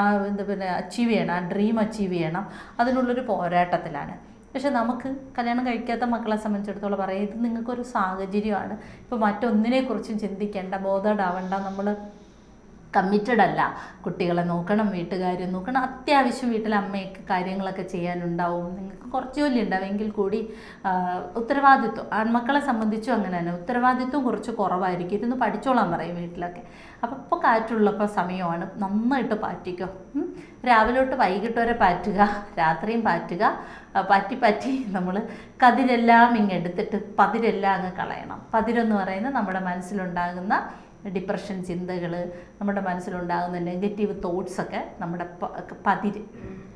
പിന്നെ അച്ചീവ് ചെയ്യണം, ആ ഡ്രീം അച്ചീവ് ചെയ്യണം. അതിനുള്ളൊരു പോരാട്ടത്തിലാണ്. പക്ഷെ നമുക്ക് കല്യാണം കഴിക്കാത്ത മക്കളെ സംബന്ധിച്ചിടത്തോളം പറയാം, ഇത് നിങ്ങൾക്കൊരു സാഹചര്യമാണ്. ഇപ്പോൾ മറ്റൊന്നിനെക്കുറിച്ചും ചിന്തിക്കേണ്ട, ബോധേഡാവണ്ട, നമ്മൾ കമ്മിറ്റഡ് അല്ല. കുട്ടികളെ നോക്കണം, വീട്ടുകാര്യം നോക്കണം, അത്യാവശ്യം വീട്ടിൽ അമ്മയൊക്കെ കാര്യങ്ങളൊക്കെ ചെയ്യാനുണ്ടാവും, നിങ്ങൾക്ക് കുറച്ച് ജോലി ഉണ്ടാവുമെങ്കിൽ കൂടി ഉത്തരവാദിത്വം ആൺമക്കളെ സംബന്ധിച്ചും അങ്ങനെ തന്നെ ഉത്തരവാദിത്വം കുറച്ച് കുറവായിരിക്കും. ഇരുന്ന് പഠിച്ചോളാൻ പറയും വീട്ടിലൊക്കെ. അപ്പോൾ ഇപ്പോൾ കാറ്റുള്ളപ്പോൾ സമയമാണ്, നന്നായിട്ട് പാറ്റിക്കോ. രാവിലെ തൊട്ട് വൈകിട്ട് വരെ പാറ്റുക, രാത്രിയും പാറ്റുക. പാറ്റി നമ്മൾ കതിരെല്ലാം ഇങ്ങെടുത്തിട്ട് പതിരെല്ലാം അങ്ങ് കളയണം. പതിരെന്ന് പറയുന്നത് നമ്മുടെ മനസ്സിലുണ്ടാകുന്ന ഡിപ്രഷൻ ചിന്തകൾ, നമ്മുടെ മനസ്സിലുണ്ടാകുന്ന നെഗറ്റീവ് തോട്ട്സൊക്കെ നമ്മുടെ പതിര്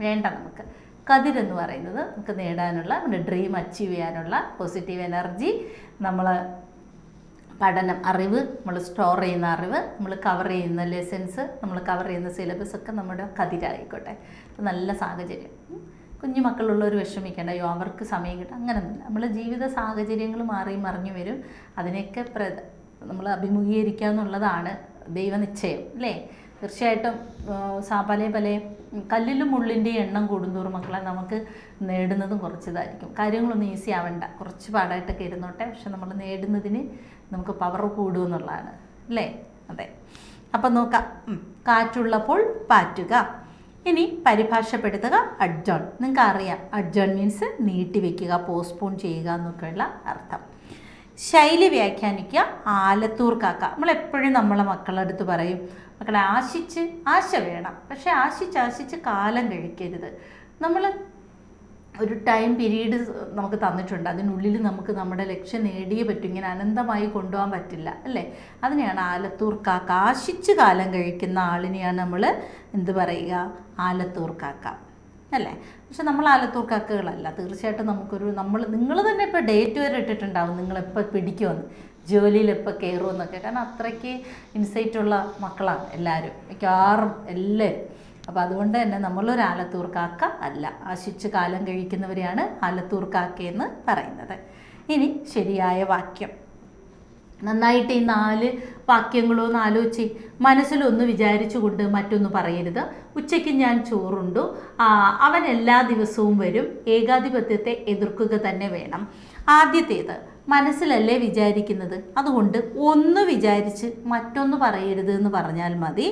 വേണ്ട. നമുക്ക് കതിരെന്ന് പറയുന്നത് നമുക്ക് നേടാനുള്ള, നമ്മുടെ ഡ്രീം അച്ചീവ് ചെയ്യാനുള്ള പോസിറ്റീവ് എനർജി, നമ്മൾ പഠനം, അറിവ്, നമ്മൾ സ്റ്റോർ ചെയ്യുന്ന അറിവ്, നമ്മൾ കവർ ചെയ്യുന്ന ലെസൺസ്, നമ്മൾ കവർ ചെയ്യുന്ന സിലബസ് ഒക്കെ നമ്മുടെ കതിരായിക്കോട്ടെ. നല്ല സാഹചര്യം. കുഞ്ഞു മക്കളുള്ളവർ വിഷമിക്കേണ്ട, അയ്യോ അവർക്ക് സമയം കിട്ടും, അങ്ങനെയൊന്നുമില്ല. നമ്മളെ ജീവിത സാഹചര്യങ്ങൾ മാറി മറിഞ്ഞു വരും. അതിനെയൊക്കെ നമ്മൾ അഭിമുഖീകരിക്കുക എന്നുള്ളതാണ് ദൈവനിശ്ചയം അല്ലേ. തീർച്ചയായിട്ടും പല കല്ലിലും മുള്ളിൻ്റെയും എണ്ണം കൂടുന്തോറും മക്കളെ നമുക്ക് നേടുന്നതും കുറച്ചതായിരിക്കും. കാര്യങ്ങളൊന്നും ഈസി ആവണ്ട, കുറച്ച് പാടായിട്ടൊക്കെ ഇരുന്നോട്ടെ, പക്ഷെ നമ്മൾ നേടുന്നതിന് നമുക്ക് പവർ കൂടുമെന്നുള്ളതാണ് അല്ലേ. അതെ, അപ്പം നോക്കാം. കാറ്റുള്ളപ്പോൾ പാറ്റുക. ഇനി പരിഭാഷപ്പെടുത്തുക അഡ്ജോൺ. നിങ്ങൾക്ക് അറിയാം അഡ്ജോൺ മീൻസ് നീട്ടിവെക്കുക, പോസ്റ്റ്പോൺ ചെയ്യുക എന്നൊക്കെയുള്ള അർത്ഥം. ശൈലി വ്യാഖ്യാനിക്കുക ആലത്തൂർ കാക്ക. നമ്മളെപ്പോഴും നമ്മളെ മക്കളുടെ അടുത്ത് പറയും, മക്കളെ ആശ വേണം, പക്ഷെ ആശിച്ച് കാലം കഴിക്കരുത്. നമ്മൾ ഒരു ടൈം പീരീഡ് നമുക്ക് തന്നിട്ടുണ്ട്. അതിനുള്ളിൽ നമുക്ക് നമ്മുടെ ലക്ഷ്യം നേടിയേ പറ്റും. ഇങ്ങനെ അനന്തമായി കൊണ്ടുപോകാൻ പറ്റില്ല അല്ലേ. അതിനെയാണ് ആലത്തൂർ കാക്ക. ആശിച്ച് കാലം കഴിക്കുന്ന ആളിനെയാണ് നമ്മൾ എന്ത് പറയുക, ആലത്തൂർ കാക്ക അല്ലേ. പക്ഷെ നമ്മൾ ആലത്തൂർ കാക്കകളല്ല. തീർച്ചയായിട്ടും നിങ്ങൾ തന്നെ ഇപ്പോൾ ഡേറ്റ് വരെ ഇട്ടിട്ടുണ്ടാവും, നിങ്ങളെപ്പോൾ പിടിക്കുമെന്ന്, ജോലിയിൽ എപ്പോൾ കയറുമെന്നൊക്കെ. കാരണം അത്രയ്ക്ക് ഇൻസൈറ്റുള്ള മക്കളാണ് എല്ലാവരും, മിക്കവാറും എല്ലാവരും. അപ്പോൾ അതുകൊണ്ട് തന്നെ നമ്മളൊരു ആലത്തൂർ കാക്ക അല്ല. ആശിച്ച് കാലം കഴിക്കുന്നവരെയാണ് ആലത്തൂർ കാക്കയെന്ന് പറയുന്നത്. ഇനി ശരിയായ വാക്യം നന്നായിട്ട് ഈ 4 വാക്യങ്ങളോ ഒന്ന് ആലോചിച്ച് മനസ്സിലൊന്ന് വിചാരിച്ചുകൊണ്ട് മറ്റൊന്ന് പറയരുത്. ഉച്ചയ്ക്ക് ഞാൻ ചോറുണ്ടു, അവൻ എല്ലാ ദിവസവും വരും, ഏകാധിപത്യത്തെ എതിർക്കുക തന്നെ വേണം. ആദ്യത്തേത് മനസ്സിലല്ലേ വിചാരിക്കുന്നത്, അതുകൊണ്ട് ഒന്ന് വിചാരിച്ച് മറ്റൊന്ന് പറയരുത് എന്ന് പറഞ്ഞാൽ മതി.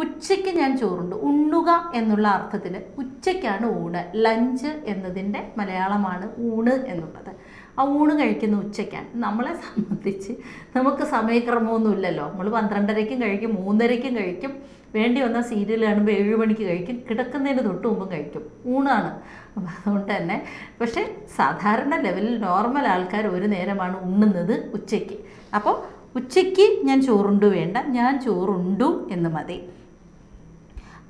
ഉച്ചയ്ക്ക് ഞാൻ ചോറുണ്ട്, ഉണ്ണുക എന്നുള്ള അർത്ഥത്തിൽ ഉച്ചയ്ക്കാണ് ഊണ്. ലഞ്ച് എന്നതിൻ്റെ മലയാളമാണ് ഊണ് എന്നുള്ളത്. ആ ഊണ് കഴിക്കുന്ന ഉച്ചയ്ക്കാണ്. നമ്മളെ സംബന്ധിച്ച് നമുക്ക് സമയക്രമമൊന്നുമില്ലല്ലോ. നമ്മൾ 12:30-ക്കും കഴിക്കും, 3:30-ക്കും കഴിക്കും, വേണ്ടി വന്നാൽ സീരിയൽ കാണുമ്പോൾ 7 മണിക്ക് കഴിക്കും, കിടക്കുന്നതിന് തൊട്ട് മുമ്പും കഴിക്കും. ഊണാണ്. അതുകൊണ്ട് തന്നെ പക്ഷേ സാധാരണ ലെവലിൽ നോർമൽ ആൾക്കാർ ഒരു നേരമാണ് ഉണ്ണുന്നത്, ഉച്ചയ്ക്ക്. അപ്പോൾ ഉച്ചയ്ക്ക് ഞാൻ ചോറുണ്ടു വേണ്ട, ഞാൻ ചോറുണ്ടു എന്ന് മതി.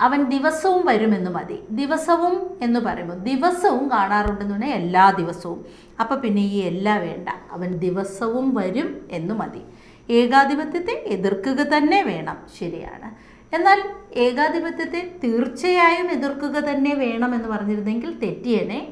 അവൻ ദിവസവും വരുമെന്ന് മതി. ദിവസവും എന്ന് പറയുമ്പോൾ ദിവസവും കാണാറുണ്ടെന്ന് പറഞ്ഞാൽ എല്ലാ ദിവസവും. അപ്പോൾ പിന്നെ ഈ എല്ലാ വേണ്ട, അവൻ ദിവസവും വരും എന്ന് മതി. ഏകാധിപത്യത്തെ എതിർക്കുക തന്നെ വേണം, ശരിയാണ്. എന്നാൽ ഏകാധിപത്യത്തെ തീർച്ചയായും എതിർക്കുക തന്നെ വേണം എന്ന് പറഞ്ഞിരുന്നെങ്കിൽ തെറ്റിയനെ.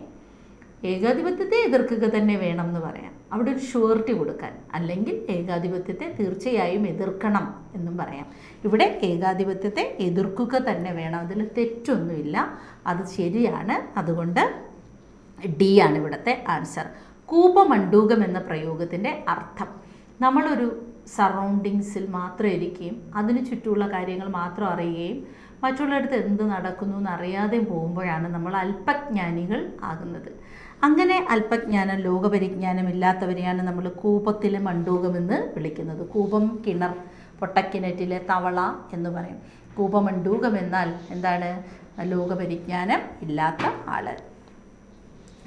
ഏകാധിപത്യത്തെ എതിർക്കുക തന്നെ വേണം എന്ന് പറയാം, അവിടെ ഒരു ഷുവർട്ടി കൊടുക്കാൻ. അല്ലെങ്കിൽ ഏകാധിപത്യത്തെ തീർച്ചയായും എതിർക്കണം എന്നും പറയാം. ഇവിടെ ഏകാധിപത്യത്തെ എതിർക്കുക തന്നെ വേണം, അതിൽ തെറ്റൊന്നുമില്ല, അത് ശരിയാണ്. അതുകൊണ്ട് ഡി ആണ് ഇവിടുത്തെ ആൻസർ. കൂപമണ്ഡൂകം എന്ന പ്രയോഗത്തിൻ്റെ അർത്ഥം, നമ്മളൊരു സറൗണ്ടിങ്സിൽ മാത്രം ഇരിക്കുകയും അതിന് ചുറ്റുമുള്ള കാര്യങ്ങൾ മാത്രം അറിയുകയും മറ്റുള്ളയിടത്ത് എന്ത് നടക്കുന്നു എന്നറിയാതെ പോകുമ്പോഴാണ് നമ്മൾ അല്പജ്ഞാനികൾ ആകുന്നത്. അങ്ങനെ അല്പജ്ഞാനം, ലോകപരിജ്ഞാനം ഇല്ലാത്തവരെയാണ് നമ്മൾ കൂപത്തിലെ മണ്ഡൂകമെന്ന് വിളിക്കുന്നത്. കൂപം കിണർ, പൊട്ടക്കിണറ്റിലെ തവള എന്ന് പറയും. കൂപമണ്ഡൂകം എന്നാൽ എന്താണ്? ലോകപരിജ്ഞാനം ഇല്ലാത്ത ആൾ.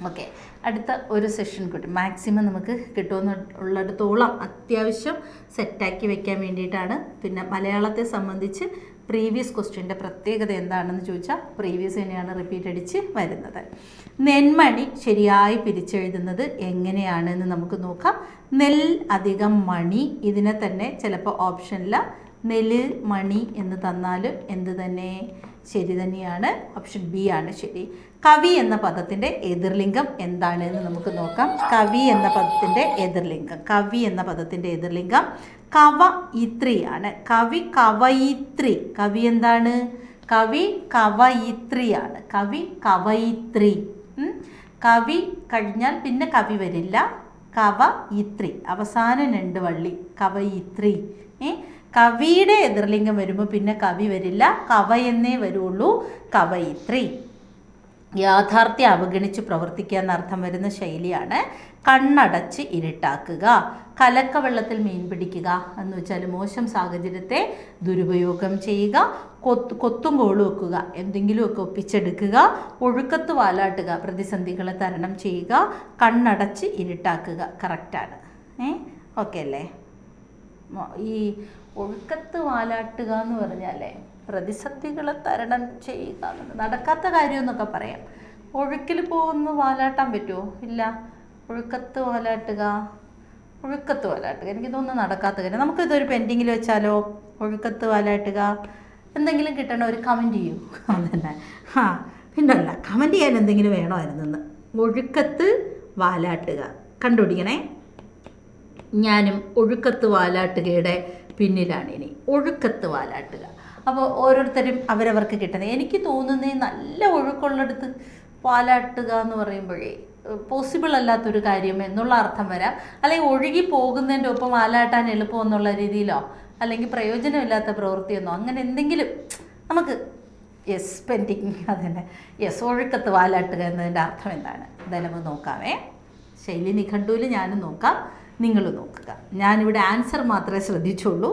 ഓക്കെ, അടുത്ത ഒരു സെഷൻ കിട്ടും. മാക്സിമം നമുക്ക് കിട്ടുമെന്നുള്ളിടത്തോളം അത്യാവശ്യം സെറ്റാക്കി വെക്കാൻ വേണ്ടിയിട്ടാണ്. പിന്നെ മലയാളത്തെ സംബന്ധിച്ച് പ്രീവിയസ് ക്വസ്റ്റ്യൻ്റെ പ്രത്യേകത എന്താണെന്ന് ചോദിച്ചാൽ പ്രീവിയസ് തന്നെയാണ് റിപ്പീറ്റ് അടിച്ച് വരുന്നത്. നെന്മണി ശരിയായി പിരിച്ചെഴുതുന്നത് എങ്ങനെയാണെന്ന് നമുക്ക് നോക്കാം. നെൽ അധികം മണി, ഇതിനെ തന്നെ ചിലപ്പോൾ ഓപ്ഷനിൽ നെല് മണി എന്ന് തന്നാലും എന്ത് തന്നെ ശരി തന്നെയാണ്. ഓപ്ഷൻ ബി ആണ് ശരി. കവി എന്ന പദത്തിൻ്റെ എതിർലിംഗം എന്താണെന്ന് നമുക്ക് നോക്കാം. കവി എന്ന പദത്തിൻ്റെ എതിർലിംഗം കവയിത്രിയാണ്. കവി കവയിത്രി. കവി എന്താണ്? കവി കവയിത്രിയാണ്. കവയിത്രി. കവി കഴിഞ്ഞാൽ പിന്നെ കവി വരില്ല. കവയിത്രി, അവസാനം 2 വള്ളി, കവയിത്രി. കവിയുടെ എതിർലിംഗം വരുമ്പോൾ പിന്നെ കവി വരില്ല, കവയെന്നേ വരുള്ളൂ, കവയിത്രി. യാഥാർത്ഥ്യം അവഗണിച്ച് പ്രവർത്തിക്കുക എന്നർത്ഥം വരുന്ന ശൈലിയാണ് കണ്ണടച്ച് ഇരുട്ടാക്കുക. കലക്കവെള്ളത്തിൽ മീൻ പിടിക്കുക എന്ന് വെച്ചാൽ മോശം സാഹചര്യത്തെ ദുരുപയോഗം ചെയ്യുക. കൊത്തും കോളും വെക്കുക, എന്തെങ്കിലുമൊക്കെ ഒപ്പിച്ചെടുക്കുക. ഒഴുക്കത്ത് വാലാട്ടുക, പ്രതിസന്ധികളെ തരണം ചെയ്യുക. കണ്ണടച്ച് ഇരുട്ടാക്കുക, കറക്റ്റാണ്. ഓക്കെ അല്ലേ? ഈ ഒഴുക്കത്ത് വാലാട്ടുക എന്ന് പറഞ്ഞാലേ പ്രതിസന്ധികളെ തരണം ചെയ്യുക, നടക്കാത്ത കാര്യം എന്നൊക്കെ പറയാം. ഒഴുക്കിൽ പോകുന്ന വാലാട്ടാൻ പറ്റുമോ? ഇല്ല. ഒഴുക്കത്ത് വാലാട്ടുക എനിക്ക് തോന്നുന്നു നടക്കാത്ത കാര്യം. നമുക്കിതൊരു പെൻഡിങ്ങിൽ വെച്ചാലോ? ഒഴുക്കത്ത് വാലാട്ടുക. എന്തെങ്കിലും കിട്ടണോ? ഒരു കമൻറ്റ് ചെയ്യൂ. അതന്നെ. പിന്നല്ല, കമൻറ്റ് ചെയ്യാൻ എന്തെങ്കിലും വേണമായിരുന്നെന്ന്. ഒഴുക്കത്ത് വാലാട്ടുക കണ്ടുപിടിക്കണേ. ഞാനും ഒഴുക്കത്ത് വാലാട്ടുകയുടെ പിന്നിലാണ് ഇനി. ഒഴുക്കത്ത് വാലാട്ടുക. അപ്പോൾ ഓരോരുത്തരും അവരവർക്ക് കിട്ടുന്നത്. എനിക്ക് തോന്നുന്നത് നല്ല ഒഴുക്കുള്ളിടത്ത് വാലാട്ടുക എന്ന് പറയുമ്പോഴേ പോസിബിൾ അല്ലാത്തൊരു കാര്യം എന്നുള്ള അർത്ഥം വരാം. അല്ലെങ്കിൽ ഒഴുകി പോകുന്നതിൻ്റെ ഒപ്പം വാലാട്ടാൻ എളുപ്പം എന്നുള്ള രീതിയിലോ, അല്ലെങ്കിൽ പ്രയോജനമില്ലാത്ത പ്രവൃത്തിയെന്നോ, അങ്ങനെ എന്തെങ്കിലും നമുക്ക് പെൻഡിങ്. അതന്നെ, ഒഴുക്കത്ത് വാലാട്ടുക എന്നതിൻ്റെ അർത്ഥം എന്താണ്? എന്തായാലും നമുക്ക് നോക്കാമേ. ശൈലി നിഘണ്ടുവിൽ ഞാനും നോക്കാം, നിങ്ങൾ നോക്കുക. ഞാനിവിടെ ആൻസർ മാത്രമേ ശ്രദ്ധിച്ചുള്ളൂ.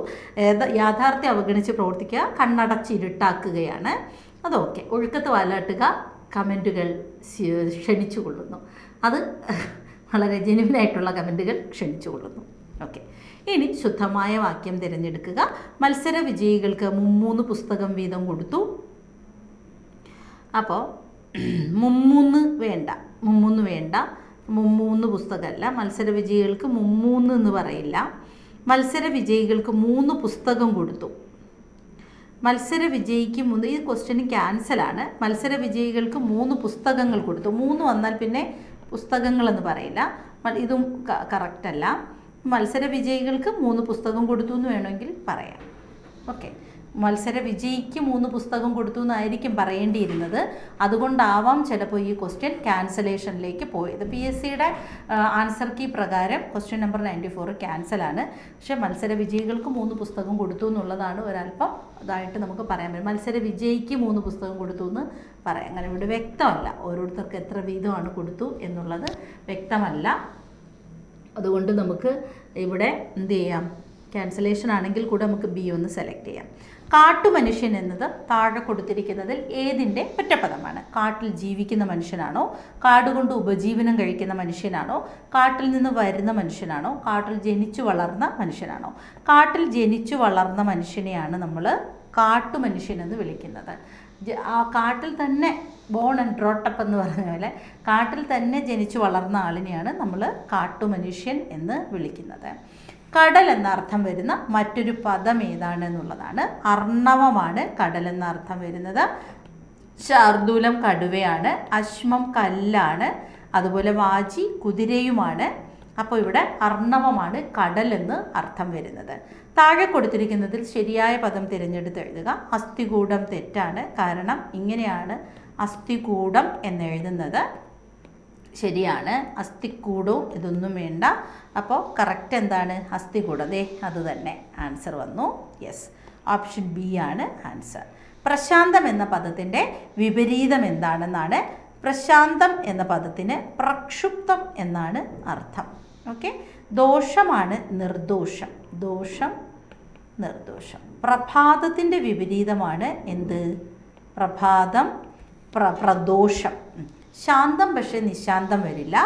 യാഥാർത്ഥ്യം അവഗണിച്ച് പ്രവർത്തിക്കുക, കണ്ണടച്ച് ഇരുട്ടാക്കുകയാണ്. അതൊക്കെ. ഒഴുക്കത്ത് വാലാട്ടുക, കമൻറ്റുകൾ ക്ഷണിച്ചു കൊള്ളുന്നു. അത് വളരെ ജെനുവിനായിട്ടുള്ള കമൻറ്റുകൾ ക്ഷണിച്ചു കൊള്ളുന്നു. ഓക്കെ, ഇനി ശുദ്ധമായ വാക്യം തിരഞ്ഞെടുക്കുക. മത്സര വിജയികൾക്ക് 3 പുസ്തകം വീതം കൊടുത്തു. അപ്പോൾ 3 വേണ്ട, 3 പുസ്തകമല്ല. മത്സര വിജയികൾക്ക് 3 എന്ന് പറയില്ല. മത്സര വിജയികൾക്ക് 3 പുസ്തകം കൊടുത്തു. മത്സര വിജയിക്ക് 3, ഈ ക്വസ്റ്റ്യൻ ക്യാൻസലാണ്. മത്സര വിജയികൾക്ക് 3 പുസ്തകങ്ങൾ കൊടുത്തു. 3 വന്നാൽ പിന്നെ പുസ്തകങ്ങളെന്ന് പറയില്ല. ഇതും കറക്റ്റല്ല. മത്സര വിജയികൾക്ക് 3 പുസ്തകം കൊടുത്തു എന്ന് വേണമെങ്കിൽ പറയാം. ഓക്കെ, മത്സര വിജയിക്ക് 3 പുസ്തകം കൊടുത്തു എന്നായിരിക്കും പറയേണ്ടിയിരുന്നത്. അതുകൊണ്ടാവാം ചിലപ്പോൾ ഈ ക്വസ്റ്റ്യൻ ക്യാൻസലേഷനിലേക്ക് പോയത്. PSCയുടെ ആൻസർ കീ പ്രകാരം ക്വസ്റ്റ്യൻ നമ്പർ 94 ക്യാൻസലാണ്. പക്ഷേ മത്സര വിജയികൾക്ക് 3 പുസ്തകം കൊടുത്തു എന്നുള്ളതാണ് ഒരല്പം ഇതായിട്ട് നമുക്ക് പറയാൻ പറ്റും. മത്സര വിജയിക്ക് 3 പുസ്തകം കൊടുത്തു എന്ന് പറയാം. അങ്ങനെ ഇവിടെ വ്യക്തമല്ല, ഓരോരുത്തർക്ക് എത്ര വീതമാണ് കൊടുത്തു എന്നുള്ളത് വ്യക്തമല്ല. അതുകൊണ്ട് നമുക്ക് ഇവിടെ എന്ത് ചെയ്യാം, ക്യാൻസലേഷൻ ആണെങ്കിൽ കൂടെ നമുക്ക് B ഒന്ന് സെലക്ട് ചെയ്യാം. കാട്ടുമനുഷ്യൻ എന്നത് താഴെ കൊടുത്തിരിക്കുന്നതിൽ ഏതിൻ്റെ ഒറ്റപ്പദമാണ്? കാട്ടിൽ ജീവിക്കുന്ന മനുഷ്യനാണോ? കാടുകൊണ്ട് ഉപജീവനം കഴിക്കുന്ന മനുഷ്യനാണോ? കാട്ടിൽ നിന്ന് വരുന്ന മനുഷ്യനാണോ? കാട്ടിൽ ജനിച്ചു വളർന്ന മനുഷ്യനാണോ? കാട്ടിൽ ജനിച്ചു വളർന്ന മനുഷ്യനെയാണ് നമ്മൾ കാട്ടുമനുഷ്യൻ എന്ന് വിളിക്കുന്നത്. ആ കാട്ടിൽ തന്നെ ബോൺ ആൻഡ് ബ്രോട്ടപ്പ് എന്ന് പറഞ്ഞ പോലെ കാട്ടിൽ തന്നെ ജനിച്ചു വളർന്ന ആളിനെയാണ് നമ്മൾ കാട്ടുമനുഷ്യൻ എന്ന് വിളിക്കുന്നത്. കടൽ എന്ന അർത്ഥം വരുന്ന മറ്റൊരു പദം ഏതാണ് എന്നുള്ളതാണ്. അർണവമാണ് കടൽ എന്ന അർത്ഥം വരുന്നത്. ശാർദൂലം കടുവയാണ്. അശ്മം കല്ലാണ്. അതുപോലെ വാചി കുതിരയുമാണ്. അപ്പോൾ ഇവിടെ അർണവമാണ് കടൽ എന്ന് അർത്ഥം വരുന്നത്. താഴെ കൊടുത്തിരിക്കുന്നതിൽ ശരിയായ പദം തിരഞ്ഞെടുത്ത് എഴുതുക. അസ്ഥികൂടം തെറ്റാണ്. കാരണം ഇങ്ങനെയാണ് അസ്ഥികൂടം എന്നെഴുതുന്നത്. ശരിയാണ്. അസ്ഥിക്കൂടവും ഇതൊന്നും വേണ്ട. അപ്പോൾ കറക്റ്റ് എന്താണ്? അസ്ഥികൂടം. അത് തന്നെ ആൻസർ വന്നു. യെസ്, ഓപ്ഷൻ B ആണ് ആൻസർ. പ്രശാന്തം എന്ന പദത്തിൻ്റെ വിപരീതം എന്താണെന്നാണ്. പ്രശാന്തം എന്ന പദത്തിന് പ്രക്ഷുബ്ധം എന്നാണ് അർത്ഥം. ഓക്കെ, ദോഷമാണ് നിർദോഷം. ദോഷം, നിർദോഷം. പ്രഭാതത്തിൻ്റെ വിപരീതമാണ് എന്ത്? പ്രഭാതം, പ്രദോഷം. ശാന്തം പക്ഷേ നിശാന്തം വരില്ല.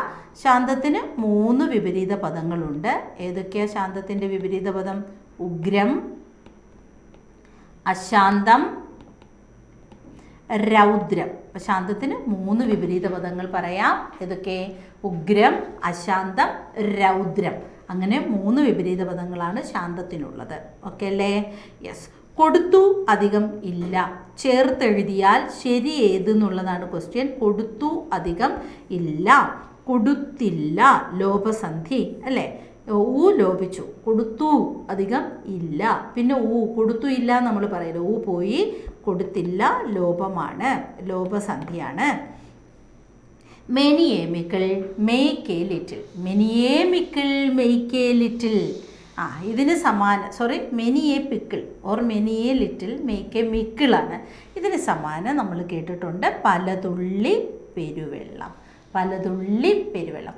ശാന്തത്തിന് 3 വിപരീത പദങ്ങളുണ്ട്. ഏതൊക്കെയാണ് ശാന്തത്തിൻ്റെ വിപരീത പദം? ഉഗ്രം, അശാന്തം, രൗദ്രം. അപ്പോൾ ശാന്തത്തിന് 3 വിപരീത പദങ്ങൾ പറയാം. ഏതൊക്കെ? ഉഗ്രം, അശാന്തം, രൗദ്രം. അങ്ങനെ 3 വിപരീത പദങ്ങളാണ് ശാന്തത്തിനുള്ളത്. ഓക്കെ അല്ലേ? യെസ്. കൊടുത്തു അധികം ഇല്ല. ചേർത്തെഴുതിയാൽ ശരി ഏതെന്നുള്ളതാണ് ക്വസ്റ്റ്യൻ. കൊടുത്തു അധികം ഇല്ല. കൊടുത്തില്ല, ലോപസന്ധി അല്ലേ? ലോപിച്ചു. കൊടുത്തു അധികം ഇല്ല. പിന്നെ കൊടുത്തു ഇല്ല നമ്മൾ പറയില്ല. പോയി. കൊടുത്തില്ല ലോപമാണ്, ലോപസന്ധിയാണ്. Many a mickle make a little. Many a mickle make a little. ഇതിന് സമാനം, many a pickle or many a little make a mickle ആണ്. ഇതിന് സമാനം നമ്മൾ കേട്ടിട്ടുണ്ട് പലതുള്ളി പെരുവെള്ളം. പലതുള്ളി പെരുവെള്ളം.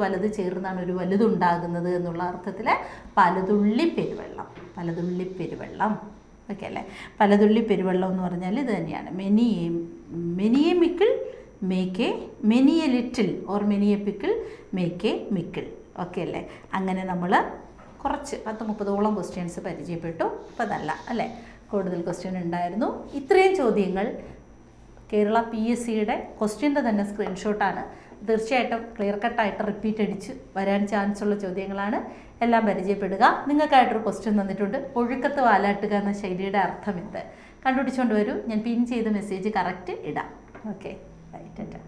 പലത് ചേർന്നാണ് ഒരു വലുതുണ്ടാകുന്നത് എന്നുള്ള അർത്ഥത്തിൽ പലതുള്ളി പെരുവെള്ളം. പലതുള്ളി പെരുവെള്ളം. ഓക്കെ അല്ലേ? പലതുള്ളി പെരുവെള്ളം എന്ന് പറഞ്ഞാൽ ഇത് തന്നെയാണ്. Many a mickle make a many a little or many a pickle make a mickle. Okay അല്ലേ? അങ്ങനെ നമ്മൾ കുറച്ച് 10-30ഓളം ക്വസ്റ്റ്യൻസ് പരിചയപ്പെട്ടു. അപ്പോൾ അതല്ല അല്ലേ, കൂടുതൽ ക്വസ്റ്റ്യൻ ഉണ്ടായിരുന്നു. ഇത്രയും ചോദ്യങ്ങൾ കേരള PSCയുടെ ക്വസ്റ്റ്യൻ്റെ തന്നെ സ്ക്രീൻഷോട്ടാണ്. തീർച്ചയായിട്ടും ക്ലിയർ കട്ടായിട്ട് റിപ്പീറ്റ് അടിച്ച് വരാൻ ചാൻസ് ഉള്ള ചോദ്യങ്ങളാണ്. എല്ലാം പരിചയപ്പെടുക. നിങ്ങൾക്കായിട്ടൊരു ക്വസ്റ്റ്യൻ തന്നിട്ടുണ്ട്. ഒഴുക്കത്ത് വാലാട്ടുക എന്ന ശൈലിയുടെ അർത്ഥം എന്ത്? കണ്ടുപിടിച്ചുകൊണ്ട് വരൂ. ഞാൻ പിൻ ചെയ്ത് മെസ്സേജ് കറക്റ്റ് ഇടാം. Okay, right.